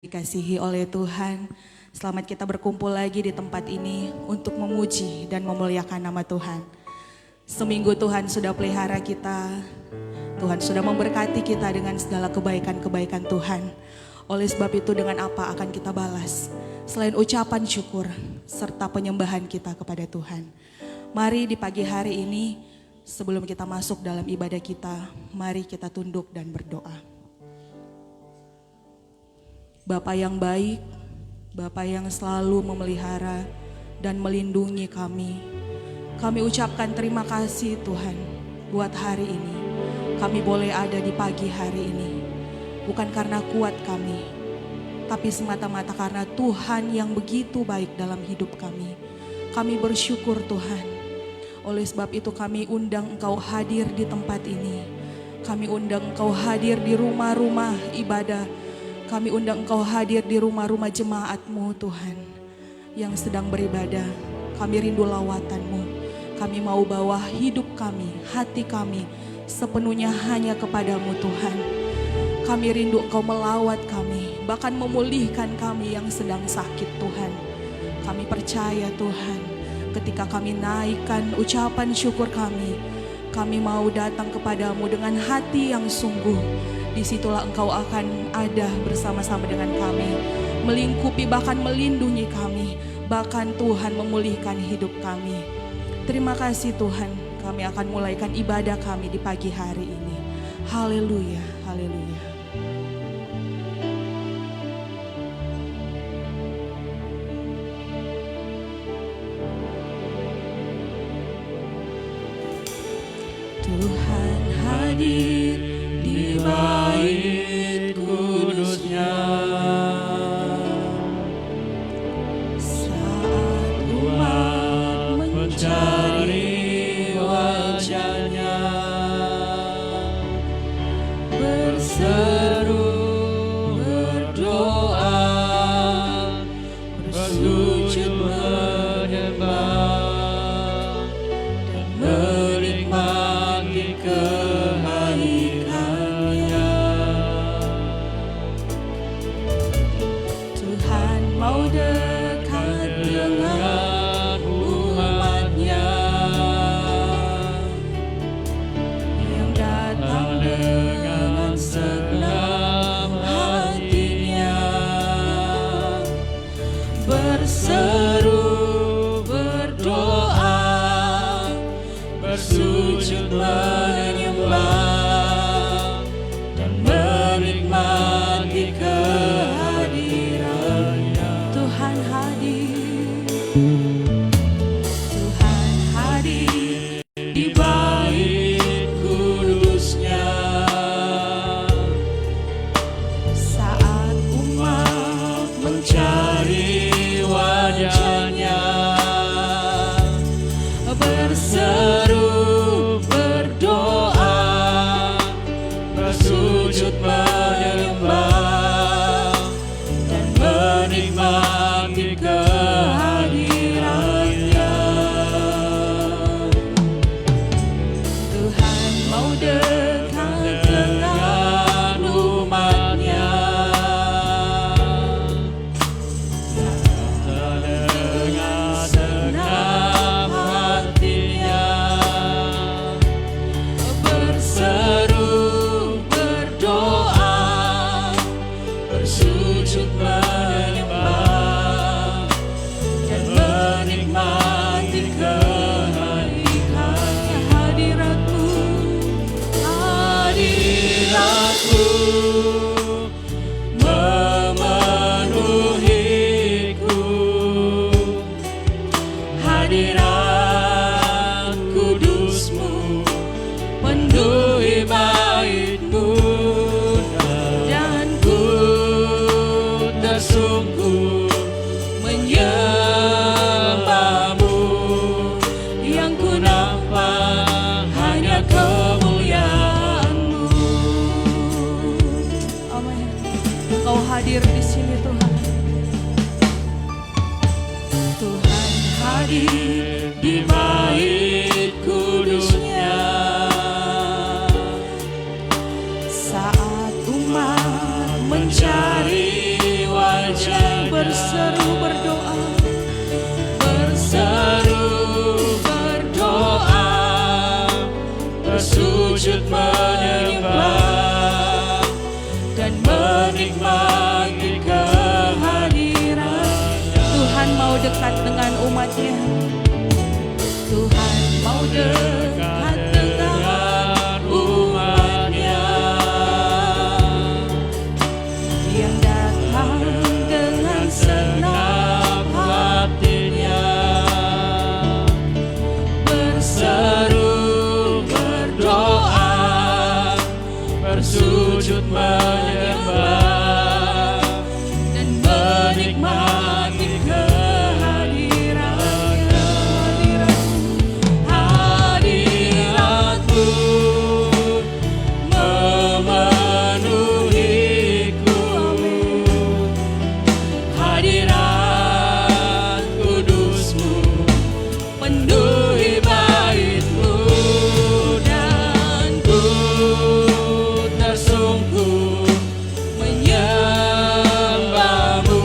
Dikasihi oleh Tuhan, selamat kita berkumpul lagi di tempat ini untuk memuji dan memuliakan nama Tuhan. Seminggu Tuhan sudah pelihara kita, Tuhan sudah memberkati kita dengan segala kebaikan-kebaikan Tuhan. Oleh sebab itu dengan apa akan kita balas selain ucapan syukur serta penyembahan kita kepada Tuhan. Mari di pagi hari ini sebelum kita masuk dalam ibadah kita, mari kita tunduk dan berdoa. Bapa yang baik, Bapa yang selalu memelihara dan melindungi kami. Kami ucapkan terima kasih Tuhan buat hari ini. Kami boleh ada di pagi hari ini. Bukan karena kuat kami, tapi semata-mata karena Tuhan yang begitu baik dalam hidup kami. Kami bersyukur Tuhan. Oleh sebab itu kami undang Engkau hadir di tempat ini. Kami undang Engkau hadir di rumah-rumah ibadah. Kami undang Engkau hadir di rumah-rumah jemaat-Mu Tuhan yang sedang beribadah. Kami rindu lawatan-Mu. Kami mau bawa hidup kami, hati kami sepenuhnya hanya kepadamu Tuhan. Kami rindu Engkau melawat kami, bahkan memulihkan kami yang sedang sakit Tuhan. Kami percaya Tuhan, ketika kami naikkan ucapan syukur kami mau datang kepadamu dengan hati yang sungguh. Disitulah Engkau akan ada bersama-sama dengan kami, melingkupi bahkan melindungi kami, bahkan Tuhan memulihkan hidup kami. Terima kasih Tuhan, kami akan mulaikan ibadah kami di pagi hari ini. Haleluya, haleluya. Tuhan hadir di bait kudusnya, saat umat mencari wajahnya, berseru, berdoa, bersujud menyembah, dan menikmati kebaikannya. Tuhan mau dekat dengan umatnya yang datang dengan segenap hatinya, berseru, berdoa, bersujud menyembah, dan menikmati kehadirannya. Tuhan hadir, Tuhan hadir di bait kudusnya, saat umat mencari wajahnya, berseru, berdoa, bersujud menyembah, dan menikmati kehadirannya. Tuhan mau dekat dengan umatnya, dengan segenap hatinya, berseru, berdoa, bersujud menyembah, dan menikmati kehadirannya. Hadirat-Mu, hadirat-Mu memenuhiku, hadirat kudus-Mu penuhi bait-Mu, dan ku tersungkur menyembah-Mu. Yang ku nampak hanya kemuliaan-Mu. Amin. Engkau hadir di sini Tuhan. Tuhan hadir di bait kudusnya, saat umat mencari berseru berdoa, bersujud menyembah dan menikmati kehadiran-Nya. Tuhan mau dekat dengan umatnya. Tuhan mau dekat dengan umatnya yang datang dengan senang hatinya, berseru berdoa, bersujud menyembah dan menikmati kehadiran-Nya. Hadirat-Mu memenuhiku, hadirat kudus-Mu penuhi bait-Mu, dan ku tersungkur menyembah-Mu.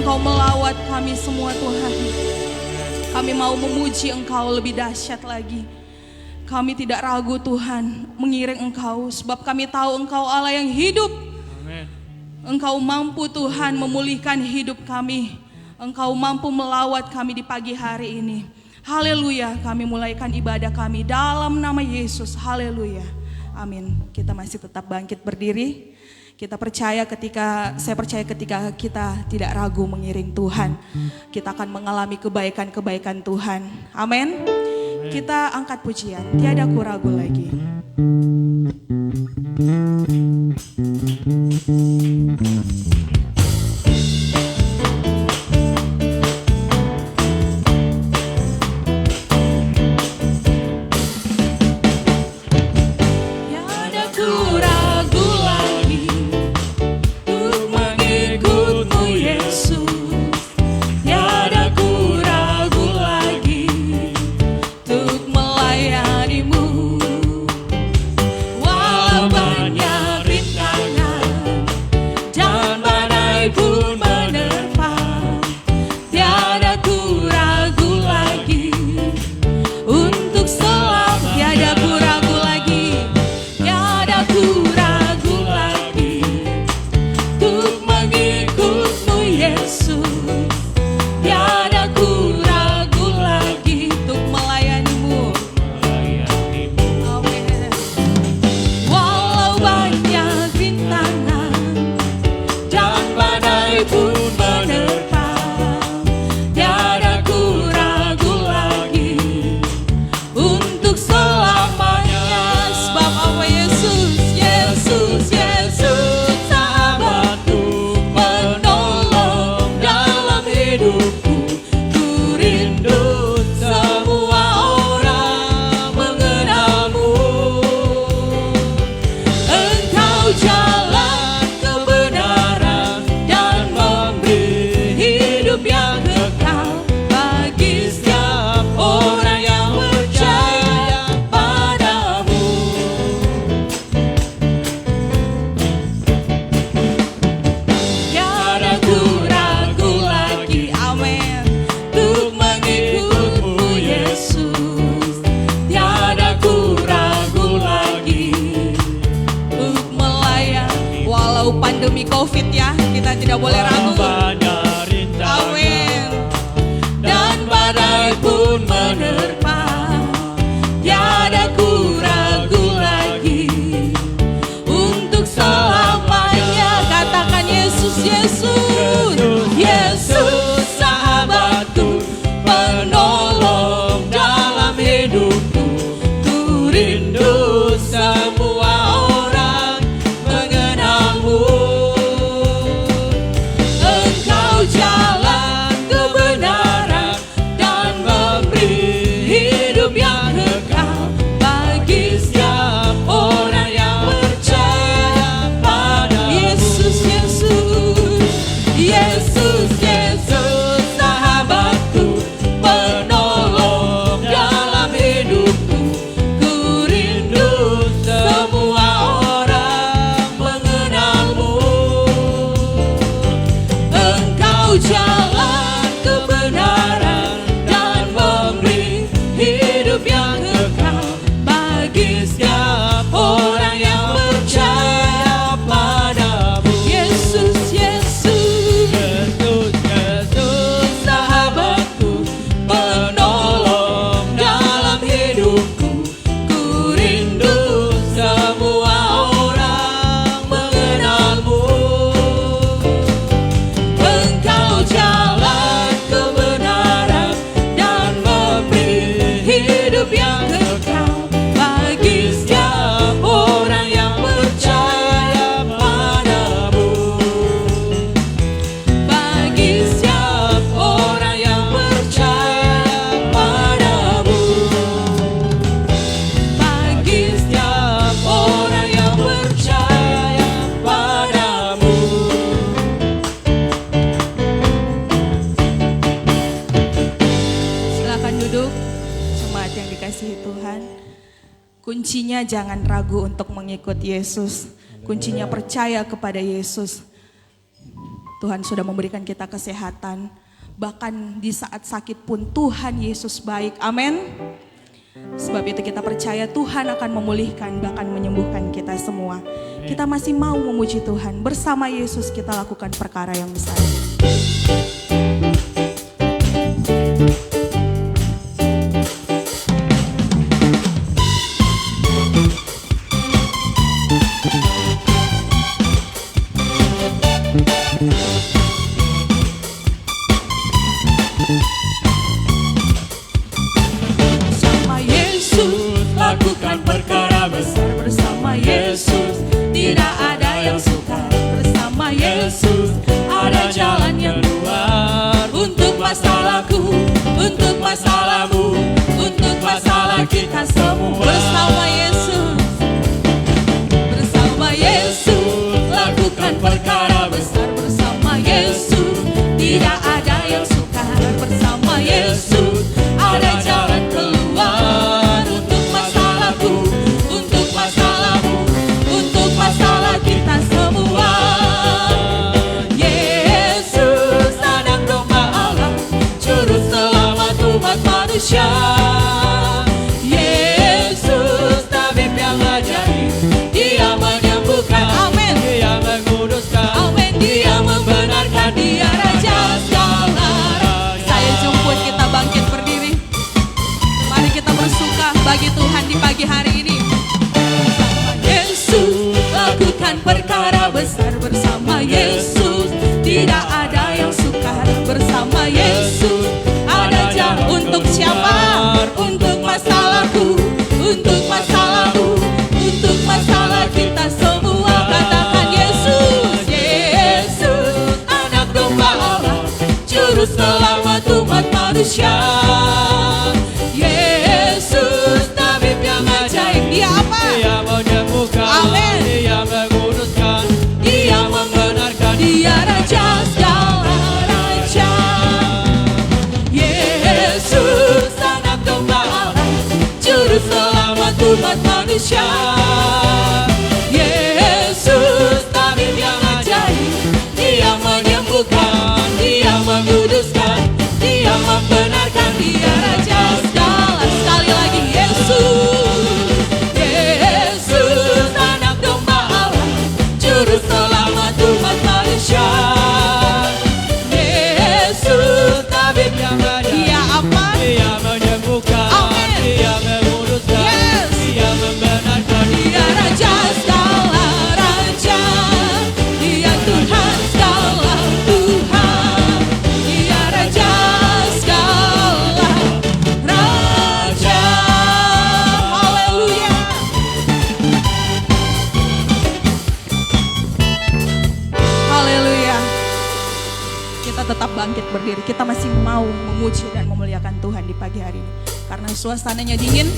Engkau melawat kami semua Tuhan. Kami mau memuji Engkau lebih dahsyat lagi. Kami tidak ragu Tuhan mengiring Engkau, sebab kami tahu Engkau Allah yang hidup. Amin. Engkau mampu Tuhan memulihkan hidup kami. Engkau mampu melawat kami di pagi hari ini. Haleluya, kami mulaikan ibadah kami dalam nama Yesus. Haleluya, amin. Kita masih tetap bangkit berdiri. Saya percaya ketika kita tidak ragu mengiring Tuhan, kita akan mengalami kebaikan-kebaikan Tuhan. Amin. Kita angkat pujian, tiada ku ragu lagi. Pandemi COVID ya, kita tidak boleh ragu. Amin. Dan badai pun menerpa, tiada ku ragu lagi untuk selamanya. Katakan Yesus, Yesus, Yesus sahabatku, penolong dalam hidupku. Ku rindu semua orang mengenalmu. Jalan kebenaran dan memberi hidup yang kekal bagi setiap orang yang percaya pada Yesus, Yesus, Yesus, Yesus sahabatku, penolong dalam hidupku. Ku rindu semua orang mengenalmu. Jalan kebenaran dan memberi hidup yang kekal bagi setiap orang yang percaya padamu. Yesus, Yesus, Yesus, Yesus sahabatku, penolong dalam hidupku. Ku rindu semua orang mengenalmu. Jalan kebenaran dan memberi hidup yang kekal bagi setiap orang yang percaya padamu. Bagi setiap orang yang percaya padamu. Bagi setiap orang yang percaya padamu. Duduk, jemaat yang dikasihi Tuhan. Kuncinya jangan ragu untuk mengikut Yesus. Kuncinya percaya kepada Yesus. Tuhan sudah memberikan kita kesehatan. Bahkan di saat sakit pun Tuhan Yesus baik. Amin. Sebab itu kita percaya Tuhan akan memulihkan, bahkan menyembuhkan kita semua. Kita masih mau memuji Tuhan. Bersama Yesus kita lakukan perkara yang besar. Bersama Yesus lakukan perkara besar. Bersama Yesus tidak ada yang sukar. Bersama Yesus ada jalan yang keluar. Untuk masalahku, untuk masalahmu, untuk masalah kita semua. Bersama Yesus, bersama Yesus lakukan perkara besar. Bersama Yesus tidak ada yang sukar. Bersama Yesus ada jalan keluar. Untuk masalahku, untuk masalahmu, untuk masalah kita semua. Yesus anak domba Allah, juru selamat umat manusia. Yesus tabib yang ajaib, Dia menyembuhkan, amin. Dia menguduskan, amin. Dia membenarkan, Dia Raja segala. Saya jemput kita bangkit berdiri. Mari kita bersuka bagi Tuhan di pagi hari ini. Bersama Yesus lakukan perkara besar. Bersama Yesus tidak ada yang sukar. Bersama Yesus ada jalan. Untuk siapa? Untuk masalahku, untuk masalahmu, untuk masalah kita semua. Katakan Yesus, Yesus anak domba Allah, juru selamat umat manusia. Yesus tabib yang ajaib. Dia apa? Dia menyembuhkan, amin. Dia menguduskan, Dia membenarkan, Dia Raja segala raja. Yesus anak domba Allah, juru selamat umat manusia. Yesus tabib yang ajaib, Dia menyembuhkan, Dia menguduskan, Dia membenarkan, Dia Raja segala. Sekali lagi Yesus, Yesus anak domba Allah, juru selamat umat manusia. Yesus tabib yang ajaib. Dia apa? Dia menyembuhkan, amin. Dia menguduskan, yes. Dia membenarkan, Dia Raja segala raja. Dia Tuhan segala Tuhan. Dia Raja segala raja. Haleluya. Haleluya. Kita tetap bangkit berdiri. Kita masih mau memuji dan memuliakan Tuhan di pagi hari ini. Karena suasananya dingin,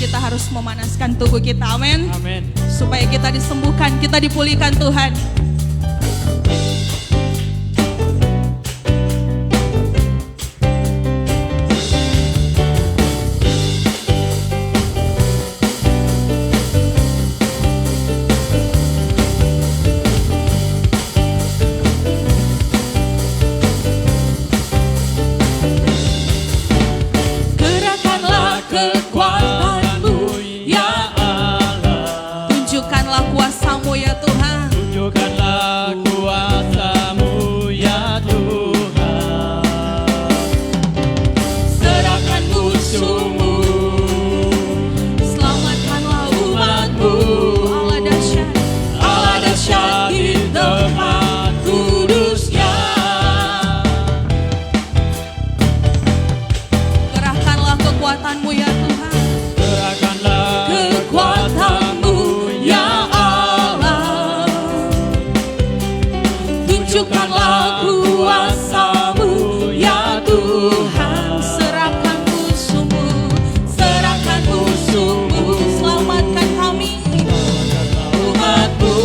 kita harus memanaskan tubuh kita. Amin. Amin. Supaya kita disembuhkan, kita dipulihkan Tuhan. Gerakanlah kekuatanmu, ya Allah. Tunjukkanlah kuasa-Mu ya Tuhan. Tunjukkanlah kuasa-Mu, ya Tuhan. Serahkan musuhmu, Selamatkanlah umat-Mu. Allah dahsyat. Allah dahsyat di tempat kudusnya. Gerahkanlah kekuatan-Mu ya Tuhan. Gerakanlah kekuatanmu, ya Allah. Tunjukkanlah kuasa-Mu, ya Tuhan. Serahkan musuh-Mu. Serahkan musuhmu, Selamatkan kami. umat-Mu.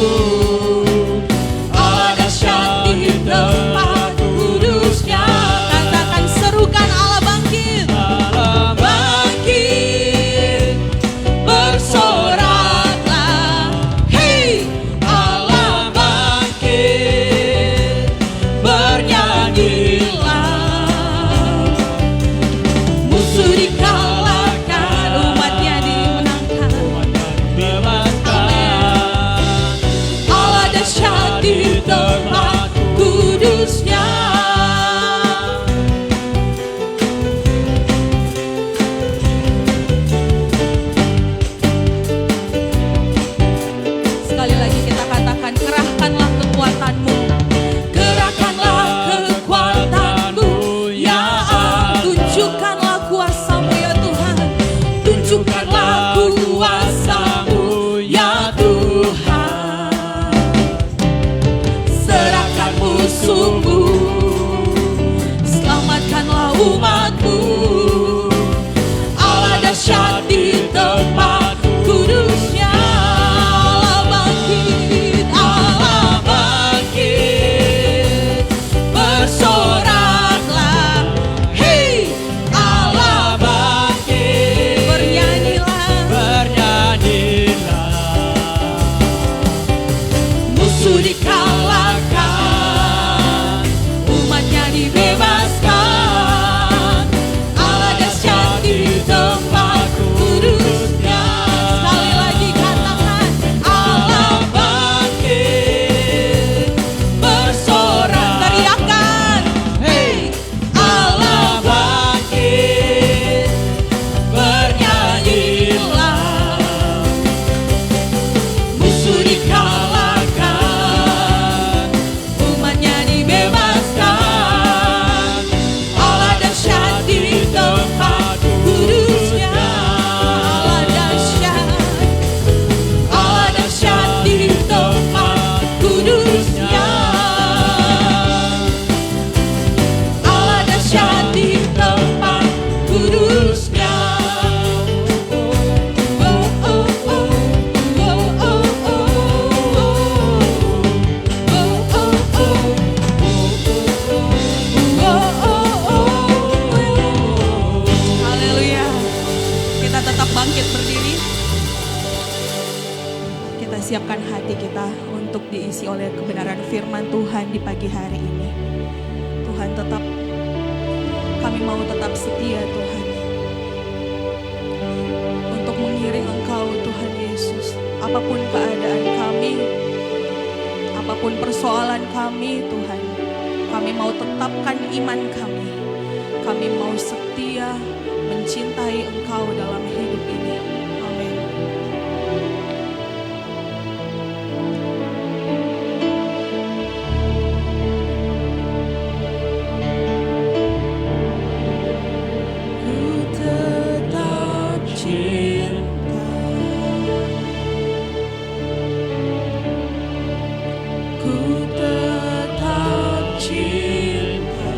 Allah dahsyat di tempat kudusnya. Katakan serukan Allah bangkit. Allah bangkit, bersoraklah. Hei, Allah bangkit, di tempat kudusnya. Sekali lagi kita katakan, kerahkanlah kekuatanmu. Kerahkanlah kekuatanmu ya Allah. Tunjukkanlah kuasamu ya Tuhan. Tunjukkanlah kuasamu ya Tuhan. Serahkan musuhmu, selamatkanlah umatmu. Allah dahsyat di tempat kudusnya. Allah bangkit, Allah bangkit. Bersoraklah, hei Allah bangkit. Bernyanyilah, musuh dikalahkan, umatnya dibebaskan. Allah dahsyat di tempat kudusnya. Sekali lagi katakan, Allah bangkit. Bersorak, teriakan, hei Allah bangkit. Bernyanyilah, musuh dikalahkan, umatnya dibebaskan. Allah dahsyat di tempat kudusnya. Allah dahsyat, Allah dahsyat di tempat kudusnya. Allah dahsyat di tempat kudusnya. Oh, oh, oh. Oh, oh, oh. Haleluya. Kita tetap bangkit berdiri. Kita siapkan hati kita untuk diisi oleh kebenaran firman Tuhan di pagi hari ini. Tuhan tetap, kami mau tetap setia Tuhan, untuk mengiring Engkau Tuhan Yesus. Apapun keadaan kami, apapun persoalan kami Tuhan, kami mau tetapkan iman kami. Kami mau setia mencintai Engkau dalam hidup ini. Amin. Ku tetap cinta, ku tetap cinta,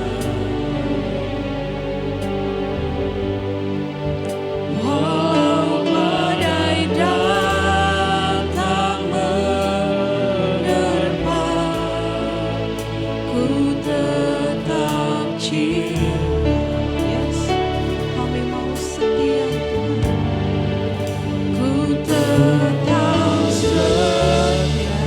walau badai datang menerpa, ku tetap cinta. Yes, kami mau setia Tuhan. Ku tetap setia.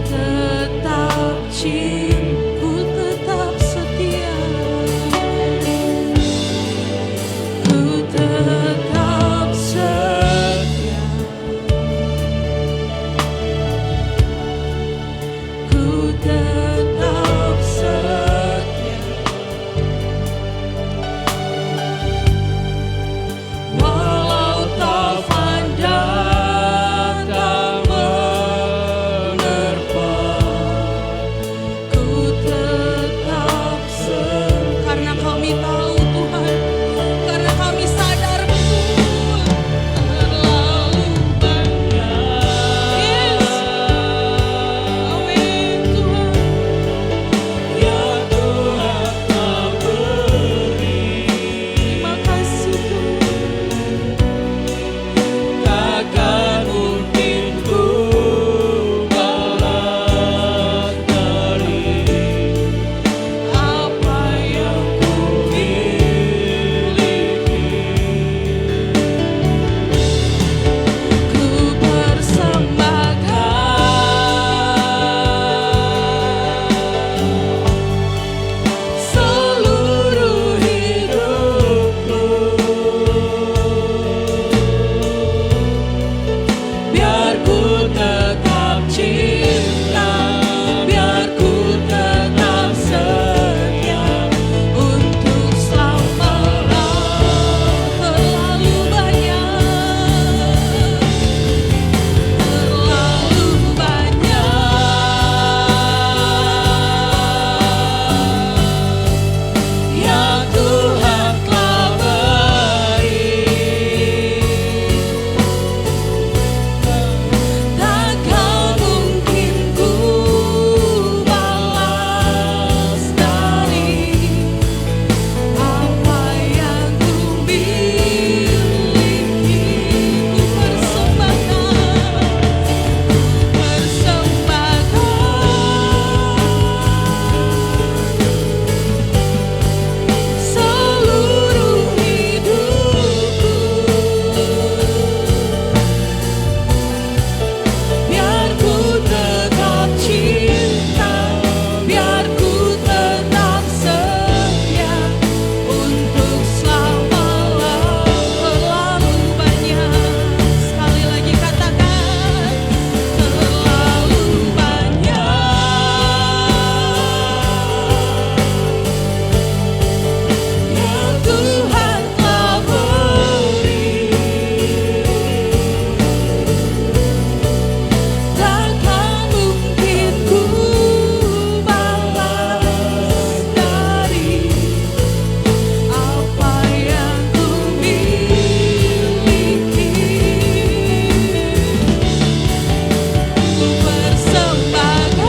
tetap cinta, ku tetap setia, ku tetap setia, ku tetap setia, walau taufan datang menerpa, ku tetap setia. Karena kami tahu Tuhan, karena kami sadar betul terlalu banyak. Yes, amin Tuhan. Ya Tuhan kau beri, Terima kasih Tuhan. takkan mungkin ku balas dari Apa yang ku miliki. ku persembahkan seluruh hidupku, Biar ku tetap cinta, biar ku tetap setia, untuk selama-lamanya. Terlalu banyak, terlalu banyak yang Tuhan telah beri. takkan mungkin ku balas dari apa yang ku miliki. Ku persembahkan seluruh hidupku, biar ku tetap cinta, biar ku tetap setia, untuk selama-lamanya. Terlalu banyak, sekali lagi katakan, terlalu banyak yang Tuhan telah beri, takkan mungkin ku balas dari apa yang ku miliki. Ku persembahkan.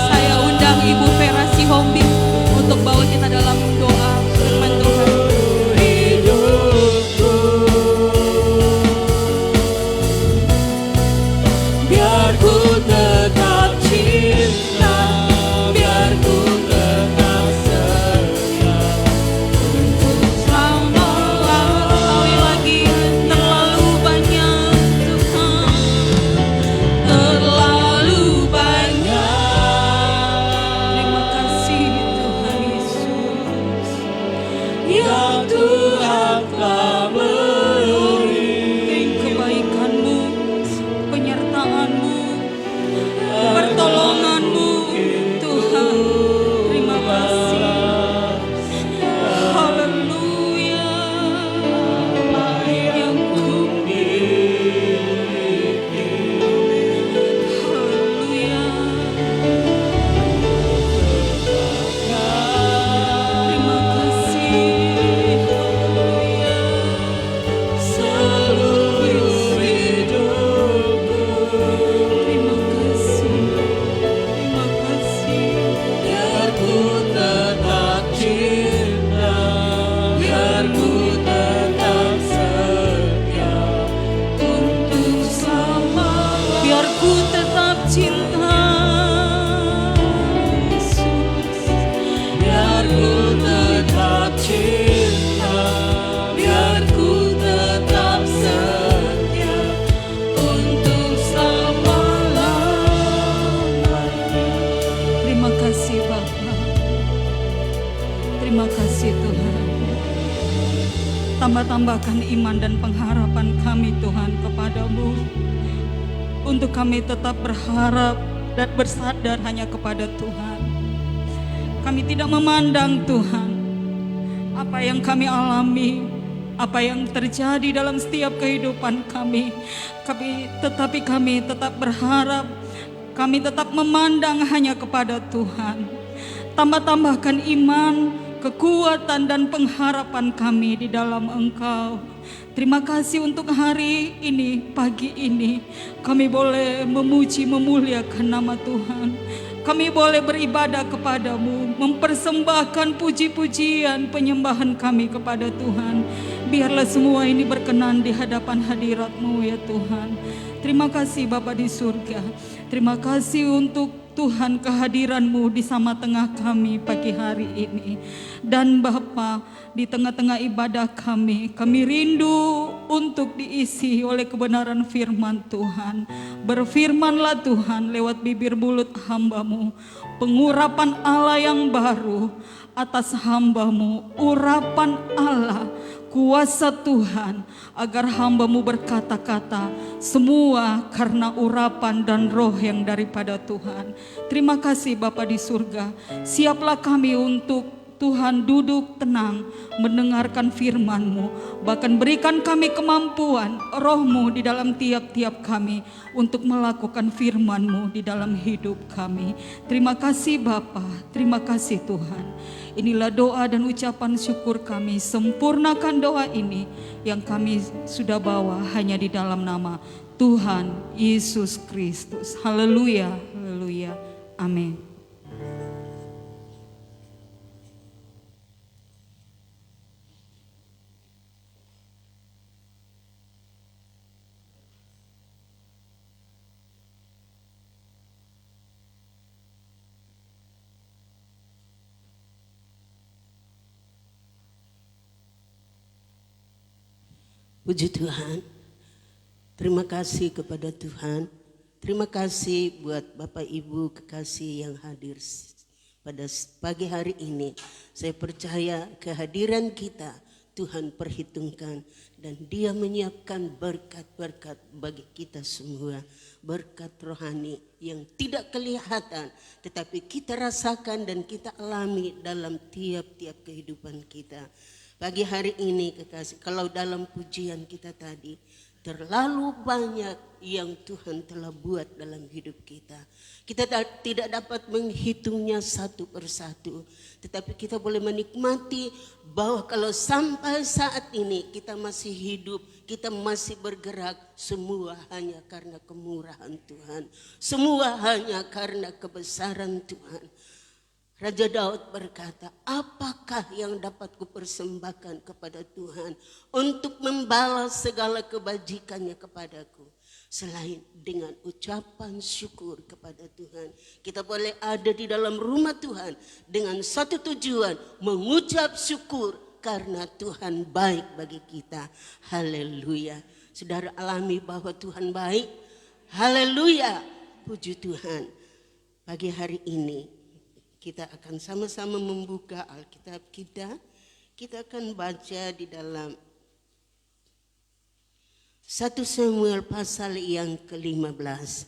Saya undang Ibu Vera Sihombing untuk bawa kita dalam doa firman Tuhan. Hidupku, biar ku tetap cinta, biar ku tetap setia, Untuk selama-lamanya. Sekali lagi, terlalu banyak Tuhan, terlalu banyak. Terima Tambah-tambahkan iman dan pengharapan kami Tuhan kepadamu, untuk kami tetap berharap dan bersandar hanya kepada Tuhan. Kami tidak memandang Tuhan apa yang kami alami, apa yang terjadi dalam setiap kehidupan kami, tetapi kami tetap berharap, kami tetap memandang hanya kepada Tuhan. Tambah-tambahkan iman, kekuatan dan pengharapan kami di dalam Engkau. Terima kasih untuk hari ini, pagi ini kami boleh memuji memuliakan nama Tuhan. Kami boleh beribadah kepadamu, mempersembahkan puji-pujian penyembahan kami kepada Tuhan. Biarlah semua ini berkenan di hadapan hadirat-Mu ya Tuhan. Terima kasih Bapa di surga. Terima kasih untuk Tuhan kehadiran-Mu di sama tengah kami pagi hari ini. Dan Bapa, di tengah-tengah ibadah kami rindu untuk diisi oleh kebenaran firman Tuhan. Berfirmanlah Tuhan lewat bibir mulut hamba-Mu, pengurapan Allah yang baru atas hamba-Mu, urapan Allah, kuasa Tuhan, agar hamba-Mu berkata-kata, semua karena urapan dan roh yang daripada Tuhan. Terima kasih Bapa di surga. Siaplah kami untuk Tuhan duduk tenang mendengarkan firman-Mu, bahkan berikan kami kemampuan roh-Mu di dalam tiap-tiap kami untuk melakukan firman-Mu di dalam hidup kami. Terima kasih Bapa, terima kasih Tuhan. Inilah doa dan ucapan syukur kami. Sempurnakan doa ini yang kami sudah bawa hanya di dalam nama Tuhan Yesus Kristus. Haleluya, haleluya, amin. Puji Tuhan, terima kasih kepada Tuhan. Terima kasih buat Bapak Ibu kekasih yang hadir pada pagi hari ini. Saya percaya kehadiran kita Tuhan perhitungkan dan Dia menyiapkan berkat-berkat bagi kita semua. Berkat rohani yang tidak kelihatan tetapi kita rasakan dan kita alami dalam tiap-tiap kehidupan kita. Pagi hari ini kekasih, kalau dalam pujian kita tadi, terlalu banyak yang Tuhan telah buat dalam hidup kita. Kita tidak dapat menghitungnya satu persatu, tetapi kita boleh menikmati bahwa kalau sampai saat ini kita masih hidup, kita masih bergerak, semua hanya karena kemurahan Tuhan. Semua hanya karena kebesaran Tuhan. Raja Daud berkata, apakah yang dapat kupersembahkan kepada Tuhan untuk membalas segala kebajikannya kepadaku, selain dengan ucapan syukur kepada Tuhan. Kita boleh ada di dalam rumah Tuhan dengan satu tujuan, mengucap syukur karena Tuhan baik bagi kita. Haleluya. Saudara alami bahwa Tuhan baik. Haleluya. Puji Tuhan. Pagi hari ini kita akan sama-sama membuka Alkitab kita. Kita akan baca di dalam 1 Samuel pasal yang ke-15.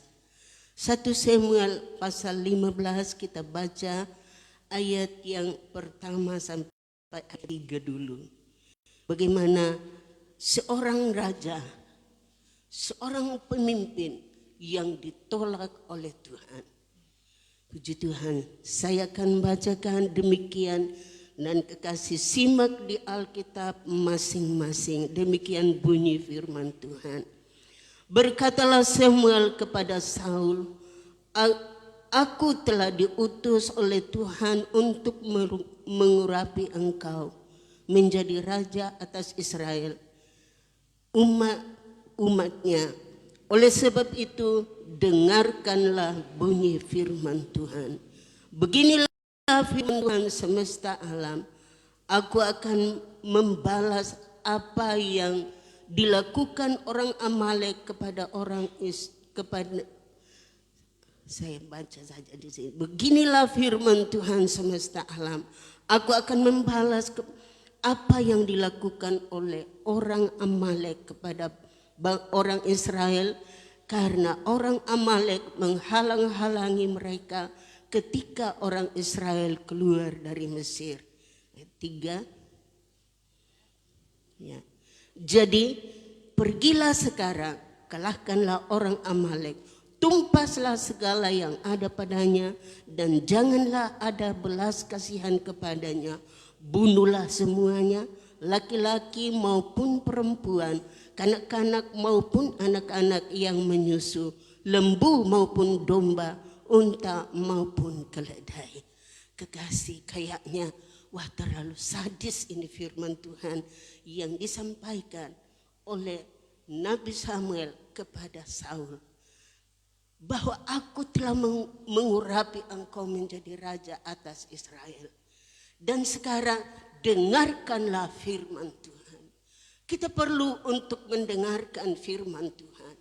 1 Samuel pasal 15 kita baca ayat yang pertama sampai ayat 3 dulu. Bagaimana seorang raja, seorang pemimpin yang ditolak oleh Tuhan. Puji Tuhan, saya akan bacakan demikian dan kekasih simak di Alkitab masing-masing. Demikian bunyi firman Tuhan. Berkatalah Samuel kepada Saul, aku telah diutus oleh Tuhan untuk mengurapi engkau menjadi raja atas Israel, umatnya. Oleh sebab itu, dengarkanlah bunyi firman Tuhan. Beginilah firman Tuhan semesta alam. Aku akan membalas apa yang dilakukan orang Amalek kepada saya baca saja di sini. Beginilah firman Tuhan semesta alam. Aku akan membalas apa yang dilakukan oleh orang Amalek kepada orang Israel, karena orang Amalek menghalang-halangi mereka ketika orang Israel keluar dari Mesir. Ayat 3. Ya. Jadi pergilah sekarang, kalahkanlah orang Amalek, tumpaslah segala yang ada padanya, dan janganlah ada belas kasihan kepadanya. Bunuhlah semuanya, laki-laki maupun perempuan, kanak-kanak maupun anak-anak yang menyusu, lembu maupun domba, unta maupun keledai. Kekasih, kayaknya wah terlalu sadis ini firman Tuhan yang disampaikan oleh Nabi Samuel kepada Saul. Bahwa aku telah mengurapi engkau menjadi raja atas Israel. Dan sekarang dengarkanlah firman Tuhan. Kita perlu untuk mendengarkan firman Tuhan.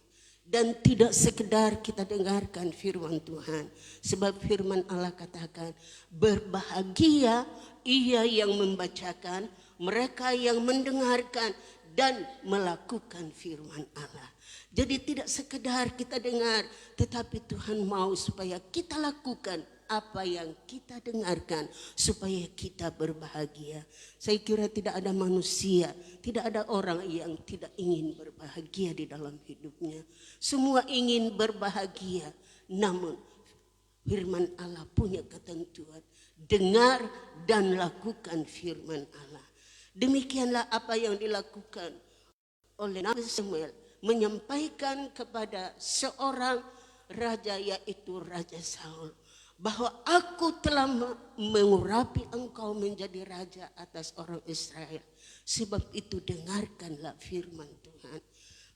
Dan tidak sekedar kita dengarkan firman Tuhan. Sebab firman Allah katakan, berbahagia ia yang membacakan, mereka yang mendengarkan dan melakukan firman Allah. Jadi tidak sekedar kita dengar, tetapi Tuhan mau supaya kita lakukan apa yang kita dengarkan supaya kita berbahagia. Saya kira tidak ada manusia, tidak ada orang yang tidak ingin berbahagia di dalam hidupnya. Semua ingin berbahagia, namun firman Allah punya ketentuan. Dengar dan lakukan firman Allah. Demikianlah apa yang dilakukan oleh Nabi Samuel, menyampaikan kepada seorang raja, yaitu Raja Saul, bahwa aku telah mengurapi engkau menjadi raja atas orang Israel. Sebab itu dengarkanlah firman Tuhan.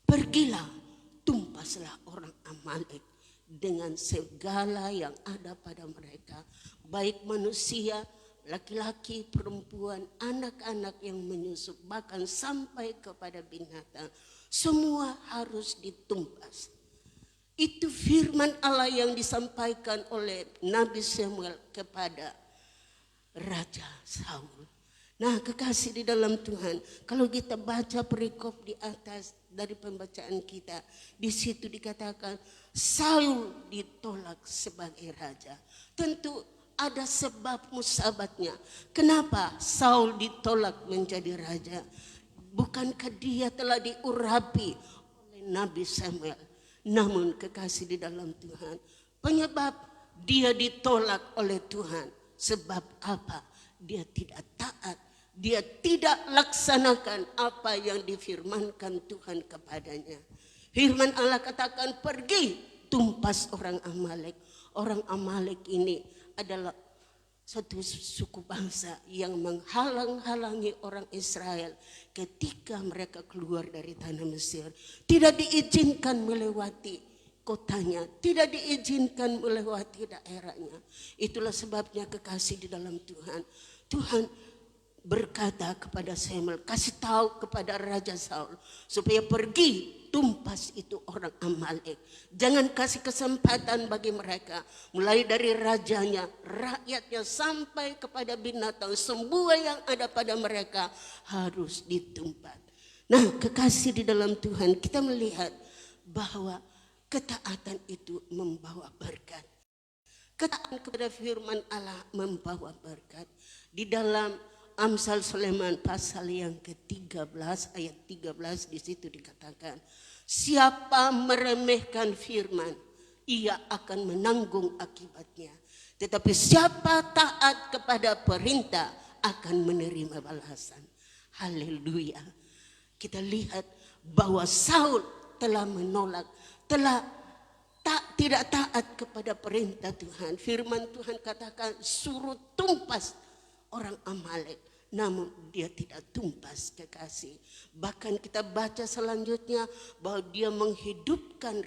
Pergilah, tumpaslah orang Amalek dengan segala yang ada pada mereka, baik manusia, laki-laki, perempuan, anak-anak yang menyusup, bahkan sampai kepada binatang. Semua harus ditumpas. Itu firman Allah yang disampaikan oleh Nabi Samuel kepada Raja Saul. Nah, kekasih di dalam Tuhan, kalau kita baca perikop di atas dari pembacaan kita, di situ dikatakan Saul ditolak sebagai raja. Tentu ada sebab musabatnya. Kenapa Saul ditolak menjadi raja? Bukankah dia telah diurapi oleh Nabi Samuel? Namun kekasih di dalam Tuhan, penyebab dia ditolak oleh Tuhan. Sebab apa? Dia tidak taat. Dia tidak laksanakan apa yang difirmankan Tuhan kepadanya. Firman Allah katakan, pergi tumpas orang Amalek. Orang Amalek ini adalah satu suku bangsa yang menghalang-halangi orang Israel ketika mereka keluar dari tanah Mesir. Tidak diizinkan melewati kotanya, tidak diizinkan melewati daerahnya. Itulah sebabnya kekasih di dalam Tuhan, Tuhan berkata kepada Samuel, kasih tahu kepada Raja Saul supaya pergi tumpas itu orang Amalek. Jangan kasih kesempatan bagi mereka, mulai dari rajanya, rakyatnya, sampai kepada binatang, semua yang ada pada mereka harus ditumpas. Nah, kekasih di dalam Tuhan, kita melihat bahwa ketaatan itu membawa berkat. Ketaatan kepada firman Allah membawa berkat. Di dalam Amsal Sulaiman pasal yang ke-13 ayat 13 di situ dikatakan, siapa meremehkan firman, ia akan menanggung akibatnya. Tetapi siapa taat kepada perintah akan menerima balasan. Haleluya. Kita lihat bahwa Saul telah menolak, tidak taat kepada perintah Tuhan. Firman Tuhan katakan suruh tumpas orang Amalek, namun dia tidak tumpas, kekasih. Bahkan kita baca selanjutnya bahwa dia menghidupkan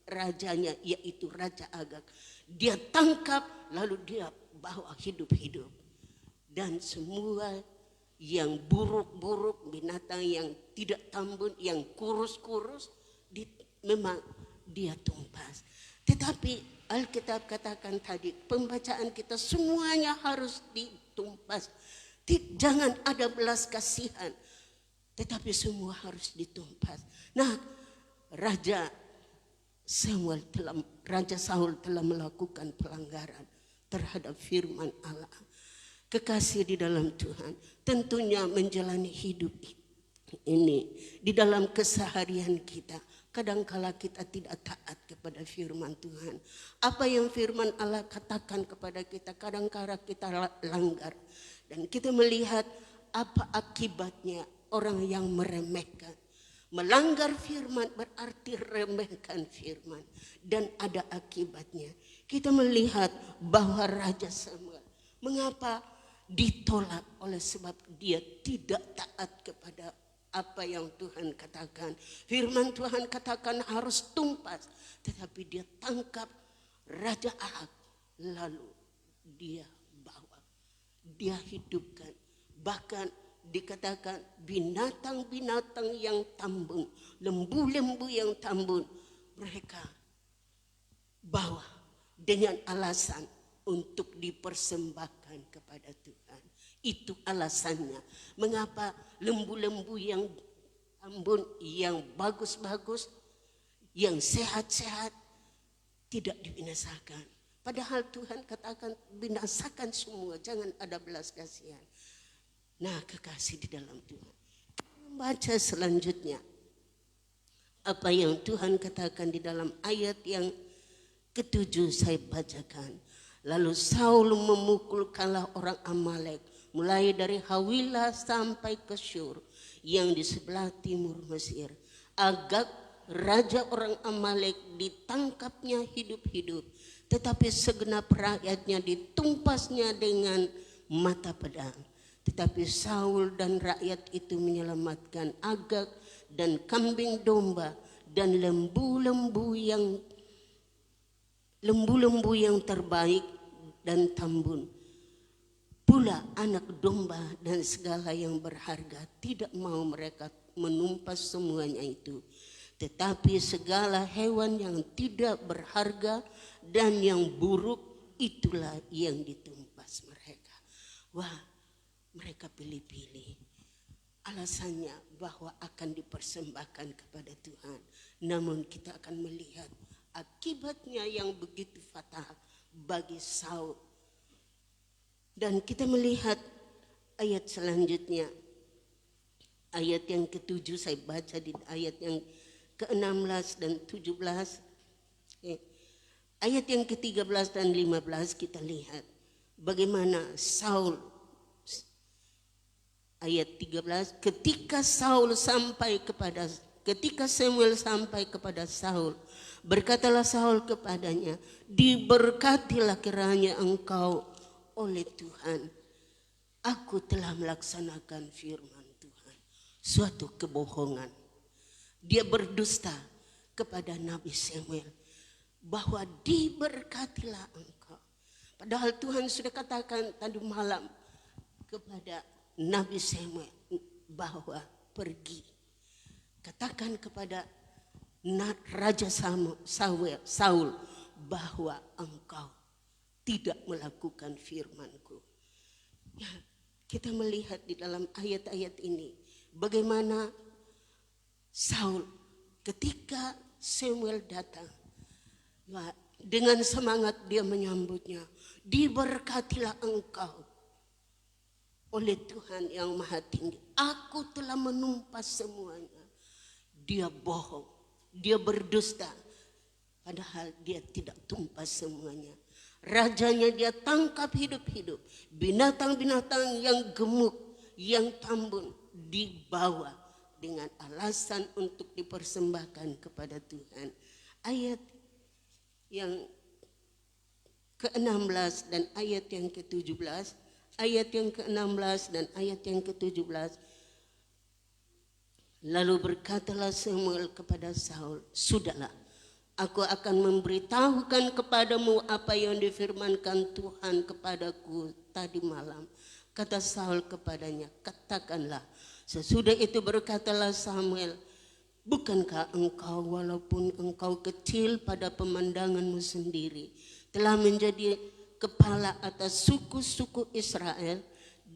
rajanya, yaitu Raja Agag. Dia tangkap lalu dia bawa hidup-hidup. Dan semua yang buruk-buruk, binatang yang tidak tambun, yang kurus-kurus, memang dia tumpas. Tetapi Alkitab katakan tadi, pembacaan kita semuanya harus ditumpas. Jangan ada belas kasihan, tetapi semua harus ditumpas. Nah, Raja Saul telah melakukan pelanggaran terhadap firman Allah. Kekasih di dalam Tuhan, tentunya menjalani hidup ini di dalam keseharian kita, kadangkala kita tidak taat kepada firman Tuhan. Apa yang firman Allah katakan kepada kita, kadangkala kita langgar. Dan kita melihat apa akibatnya orang yang meremehkan. Melanggar firman berarti remehkan firman. Dan ada akibatnya. Kita melihat bahwa Raja Samuel, mengapa ditolak? Oleh sebab dia tidak taat kepada apa yang Tuhan katakan. Firman Tuhan katakan harus tumpas, tetapi dia tangkap Raja Ahab, lalu dia bawa, dia hidupkan. Bahkan dikatakan binatang-binatang yang tambun, lembu-lembu yang tambun, mereka bawa dengan alasan untuk dipersembahkan kepada Tuhan. Itu alasannya. Mengapa lembu-lembu yang tambun, yang bagus-bagus, yang sehat-sehat tidak dibinasakan. Padahal Tuhan katakan binasakan semua, jangan ada belas kasihan. Nah, kekasih di dalam Tuhan, membaca selanjutnya apa yang Tuhan katakan di dalam ayat yang ke-7 saya bacakan. Lalu Saul memukulkanlah orang Amalek mulai dari Hawilah sampai ke Syur yang di sebelah timur Mesir. Agag raja orang Amalek ditangkapnya hidup-hidup, tetapi segenap rakyatnya ditumpasnya dengan mata pedang. Tetapi Saul dan rakyat itu menyelamatkan Agag dan kambing domba dan lembu-lembu yang terbaik dan tambun. Pula anak domba dan segala yang berharga, tidak mau mereka menumpas semuanya itu. Tetapi segala hewan yang tidak berharga dan yang buruk, itulah yang ditumpas mereka. Wah, mereka pilih-pilih. Alasannya bahwa akan dipersembahkan kepada Tuhan. Namun kita akan melihat akibatnya yang begitu fatal bagi Saul. Dan kita melihat ayat selanjutnya. Ayat yang ke-7 saya baca di ayat yang ke-16 dan 17. Ayat yang ke-13 dan 15 kita lihat bagaimana Saul. Ayat 13, ketika Samuel sampai kepada Saul, berkatalah Saul kepadanya, diberkatilah kiranya engkau oleh Tuhan. Aku telah melaksanakan firman Tuhan. Suatu kebohongan. Dia berdusta kepada Nabi Samuel bahwa diberkatilah engkau. Padahal Tuhan sudah katakan tadi malam kepada Nabi Samuel bahwa pergi, katakan kepada Raja Saul bahwa engkau tidak melakukan firman-Ku. Ya, kita melihat di dalam ayat-ayat ini bagaimana Saul ketika Samuel datang, dengan semangat dia menyambutnya, diberkatilah engkau oleh Tuhan yang Maha Tinggi. Aku telah menumpas semuanya. Dia bohong, dia berdusta. Padahal dia tidak tumpas semuanya. Rajanya dia tangkap hidup-hidup. Binatang-binatang yang gemuk, yang tambun dibawa dengan alasan untuk dipersembahkan kepada Tuhan. Ayat yang ke-16 dan ayat yang ke-17. Ayat yang ke-16 dan ayat yang ke-17. Lalu berkatalah Samuel kepada Saul, sudahlah, aku akan memberitahukan kepadamu apa yang difirmankan Tuhan kepadaku tadi malam. Kata Saul kepadanya, katakanlah. Sesudah itu berkatalah Samuel, bukankah engkau walaupun engkau kecil pada pemandanganmu sendiri, telah menjadi kepala atas suku-suku Israel,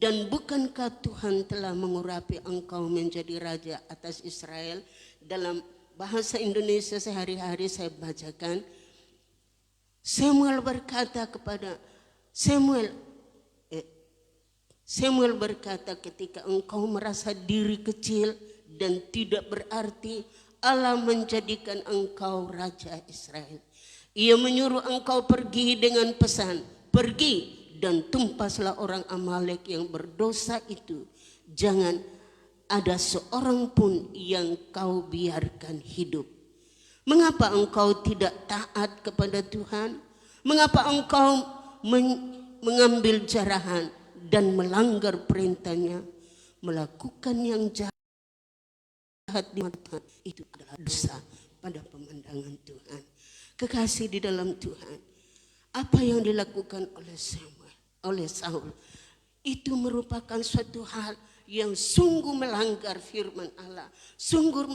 Dan bukankah Tuhan telah mengurapi engkau menjadi raja atas Israel? Dalam bahasa Indonesia sehari-hari saya bacakan, Samuel berkata kepada Samuel berkata, ketika engkau merasa diri kecil dan tidak berarti, Allah menjadikan engkau raja Israel. Ia menyuruh engkau pergi dengan pesan, pergi dan tumpaslah orang Amalek yang berdosa itu. Jangan ada seorang pun yang kau biarkan hidup. Mengapa engkau tidak taat kepada Tuhan? Mengapa engkau mengambil jarahan dan melanggar perintahnya? Melakukan yang jahat di mata itu adalah dosa pada pemandangan Tuhan. Kekasih di dalam Tuhan, apa yang dilakukan oleh Saul itu merupakan suatu hal yang sungguh melanggar firman Allah, sungguh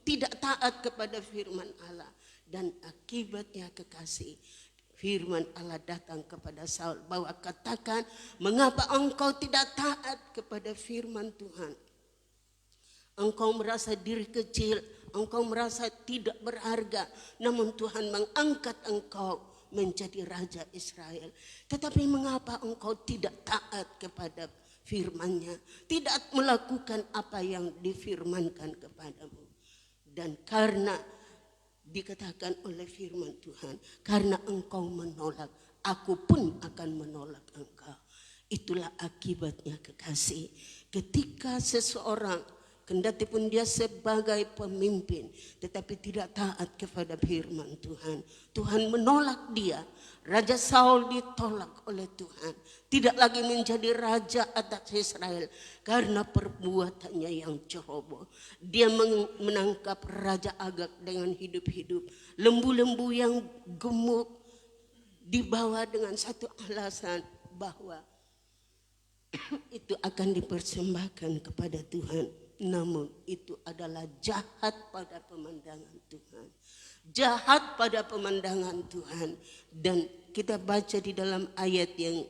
tidak taat kepada firman Allah. Dan akibatnya kekasih, firman Allah datang kepada Saul bahwa katakan, mengapa engkau tidak taat kepada firman Tuhan? Engkau merasa diri kecil, engkau merasa tidak berharga, namun Tuhan mengangkat engkau menjadi raja Israel. Tetapi mengapa engkau tidak taat kepada firman-Nya, tidak melakukan apa yang difirmankan kepadamu? Dan karena dikatakan oleh firman Tuhan, karena engkau menolak, aku pun akan menolak engkau. Itulah akibatnya kekasih, ketika seseorang kendati pun dia sebagai pemimpin tetapi tidak taat kepada firman Tuhan, Tuhan menolak dia. Raja Saul ditolak oleh Tuhan, tidak lagi menjadi raja atas Israel karena perbuatannya yang ceroboh. Dia menangkap Raja Agag dengan hidup-hidup, lembu-lembu yang gemuk dibawa dengan satu alasan bahwa itu akan dipersembahkan kepada Tuhan. Namun itu adalah jahat pada pemandangan Tuhan. Jahat pada pemandangan Tuhan. Dan kita baca di dalam ayat yang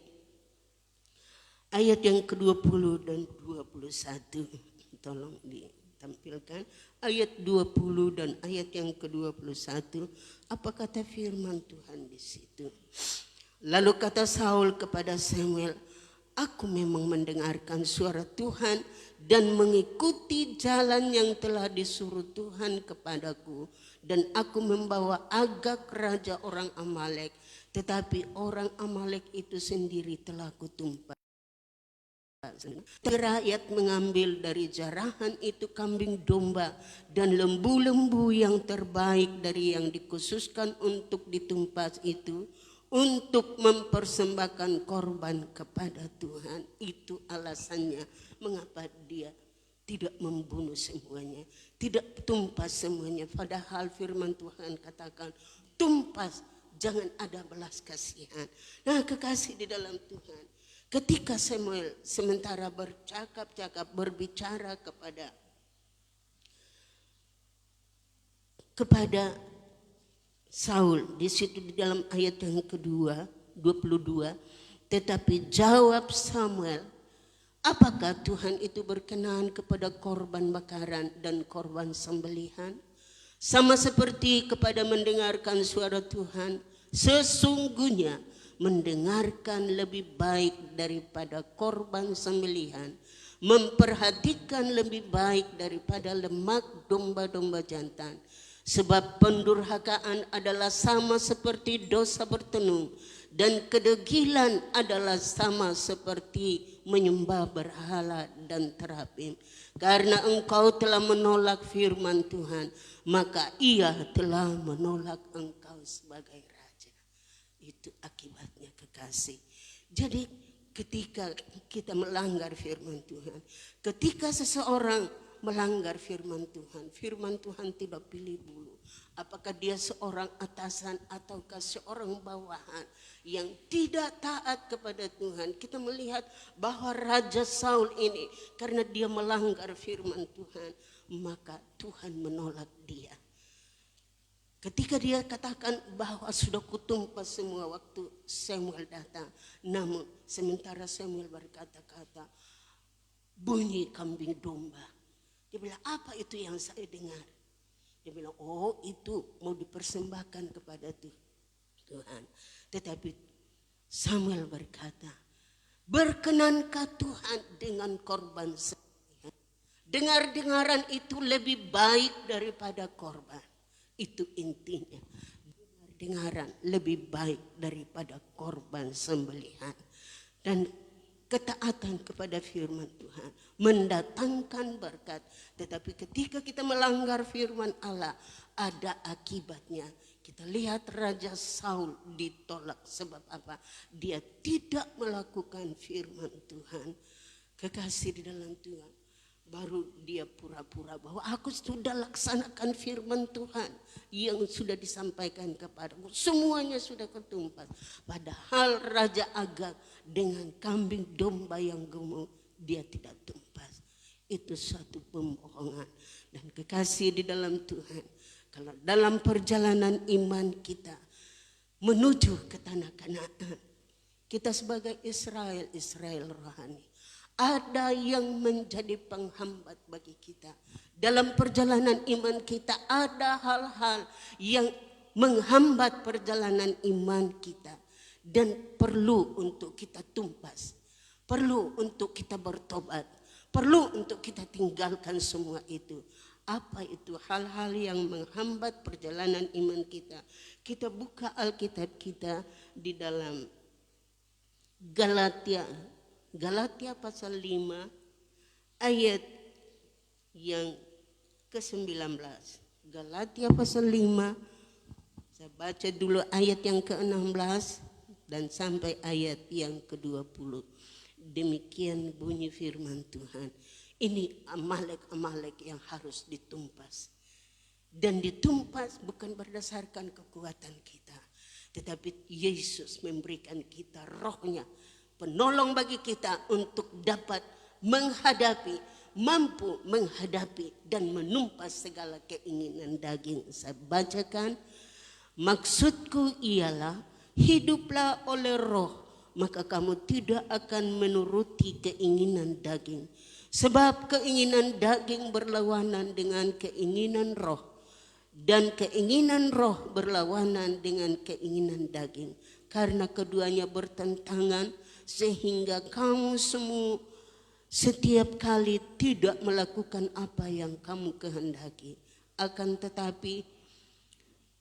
ke-20 dan 21. Tolong ditampilkan ayat 20 dan ayat yang ke-21. Apa kata firman Tuhan di situ? Lalu kata Saul kepada Samuel, aku memang mendengarkan suara Tuhan dan mengikuti jalan yang telah disuruh Tuhan kepadaku. Dan aku membawa Agag raja orang Amalek, tetapi orang Amalek itu sendiri telah kutumpas. Rakyat mengambil dari jarahan itu kambing domba dan lembu-lembu yang terbaik dari yang dikhususkan untuk ditumpas itu, untuk mempersembahkan korban kepada Tuhan. Itu alasannya mengapa dia tidak membunuh semuanya, tidak tumpas semuanya. Padahal firman Tuhan katakan tumpas, jangan ada belas kasihan. Nah kekasih di dalam Tuhan, ketika Samuel sementara berbicara kepada Saul di situ di dalam ayat yang kedua 22, tetapi jawab Samuel, apakah Tuhan itu berkenan kepada korban bakaran dan korban sembelihan? Sama seperti kepada mendengarkan suara Tuhan, sesungguhnya mendengarkan lebih baik daripada korban sembelihan, memperhatikan lebih baik daripada lemak domba-domba jantan. Sebab pendurhakaan adalah sama seperti dosa bertenung, dan kedegilan adalah sama seperti menyembah berhala dan terapim. Karena engkau telah menolak firman Tuhan, maka ia telah menolak engkau sebagai raja. Itu akibatnya kekasih. Jadi ketika kita melanggar firman Tuhan, ketika seseorang melanggar firman Tuhan tidak pilih bulu. Apakah dia seorang atasan ataukah seorang bawahan yang tidak taat kepada Tuhan. Kita melihat bahwa Raja Saul ini karena dia melanggar firman Tuhan, maka Tuhan menolak dia. Ketika dia katakan bahwa sudah kutumpas semua waktu Samuel datang. Namun sementara Samuel berkata-kata, bunyi kambing domba. Dia bilang, apa itu yang saya dengar? Dia bilang, oh itu mau dipersembahkan kepada Tuhan. Tetapi Samuel berkata, berkenankah Tuhan dengan korban sembelihan? Dengar-dengaran itu lebih baik daripada korban. Itu intinya. Dengar-dengaran lebih baik daripada korban sembelihan. Dan ketaatan kepada firman Tuhan mendatangkan berkat. Tetapi ketika kita melanggar firman Allah, ada akibatnya. Kita lihat Raja Saul ditolak. Sebab apa? Dia tidak melakukan firman Tuhan. Kekasih di dalam Tuhan. Baru dia pura-pura bahwa aku sudah laksanakan firman Tuhan yang sudah disampaikan kepadaku. Semuanya sudah ketumpas. Padahal Raja Agag dengan kambing domba yang gemuk, dia tidak tumpas. Itu suatu pembohongan. Dan kekasih di dalam Tuhan, kalau dalam perjalanan iman kita menuju ke tanah Kanaan, kita sebagai Israel rohani, ada yang menjadi penghambat bagi kita. Dalam perjalanan iman kita ada hal-hal yang menghambat perjalanan iman kita. Dan perlu untuk kita tumpas. Perlu untuk kita bertobat. Perlu untuk kita tinggalkan semua itu. Apa itu hal-hal yang menghambat perjalanan iman kita? Kita buka Alkitab kita di dalam Galatia pasal 5 ayat yang ke-19. Galatia pasal 5, saya baca dulu ayat yang ke-16 dan sampai ayat yang ke-20. Demikian bunyi firman Tuhan. Ini Amalek yang harus ditumpas. Dan ditumpas bukan berdasarkan kekuatan kita, tetapi Yesus memberikan kita rohnya, penolong bagi kita untuk dapat mampu menghadapi dan menumpas segala keinginan daging. Saya bacakan, maksudku ialah hiduplah oleh roh, maka kamu tidak akan menuruti keinginan daging. Sebab keinginan daging berlawanan dengan keinginan roh, dan keinginan roh berlawanan dengan keinginan daging. Karena keduanya bertentangan, sehingga kamu semua setiap kali tidak melakukan apa yang kamu kehendaki. Akan tetapi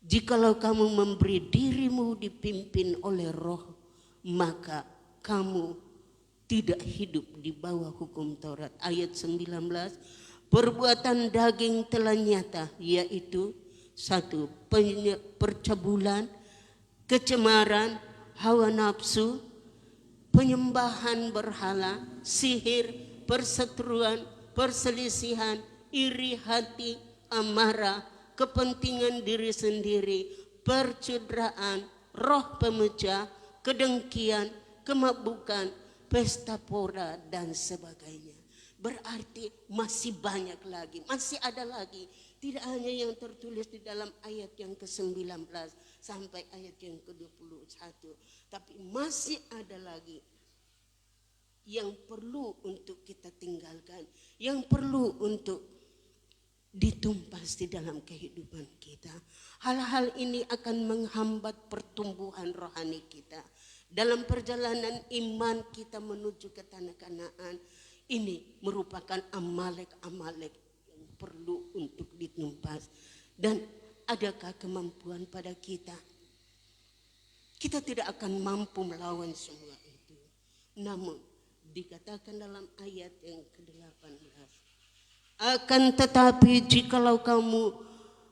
jikalau kamu memberi dirimu dipimpin oleh roh, maka kamu tidak hidup di bawah hukum Taurat. Ayat 19, perbuatan daging telah nyata, yaitu 1. Percabulan, kecemaran, hawa nafsu, penyembahan berhala, sihir, perseteruan, perselisihan, iri hati, amarah, kepentingan diri sendiri, percudraan, roh pemecah, kedengkian, kemabukan, pesta pora dan sebagainya. Berarti masih banyak lagi, masih ada lagi. Tidak hanya yang tertulis di dalam ayat yang ke-19 sampai ayat yang ke-21. Tapi masih ada lagi yang perlu untuk kita tinggalkan. Yang perlu untuk ditumpas di dalam kehidupan kita. Hal-hal ini akan menghambat pertumbuhan rohani kita. Dalam perjalanan iman kita menuju ke tanah Kanaan, ini merupakan Amalek-Amalek yang perlu untuk ditumpas. Dan adakah kemampuan pada kita? Kita tidak akan mampu melawan semua itu. Namun dikatakan dalam ayat yang ke-18, akan tetapi jikalau kamu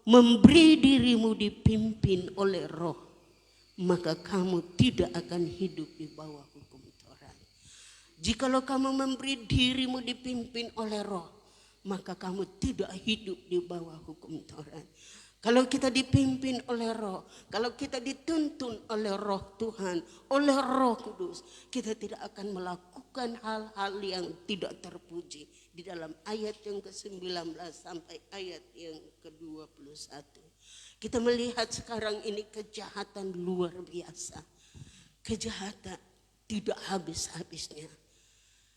memberi dirimu dipimpin oleh roh, maka kamu tidak akan hidup di bawah hukum Taurat. Jikalau kamu memberi dirimu dipimpin oleh roh, maka kamu tidak hidup di bawah hukum Taurat. Kalau kita dipimpin oleh roh, kalau kita dituntun oleh roh Tuhan, oleh roh kudus, kita tidak akan melakukan hal-hal yang tidak terpuji. Di dalam ayat yang ke-19 sampai ayat yang ke-21. Kita melihat sekarang ini kejahatan luar biasa. Kejahatan tidak habis-habisnya.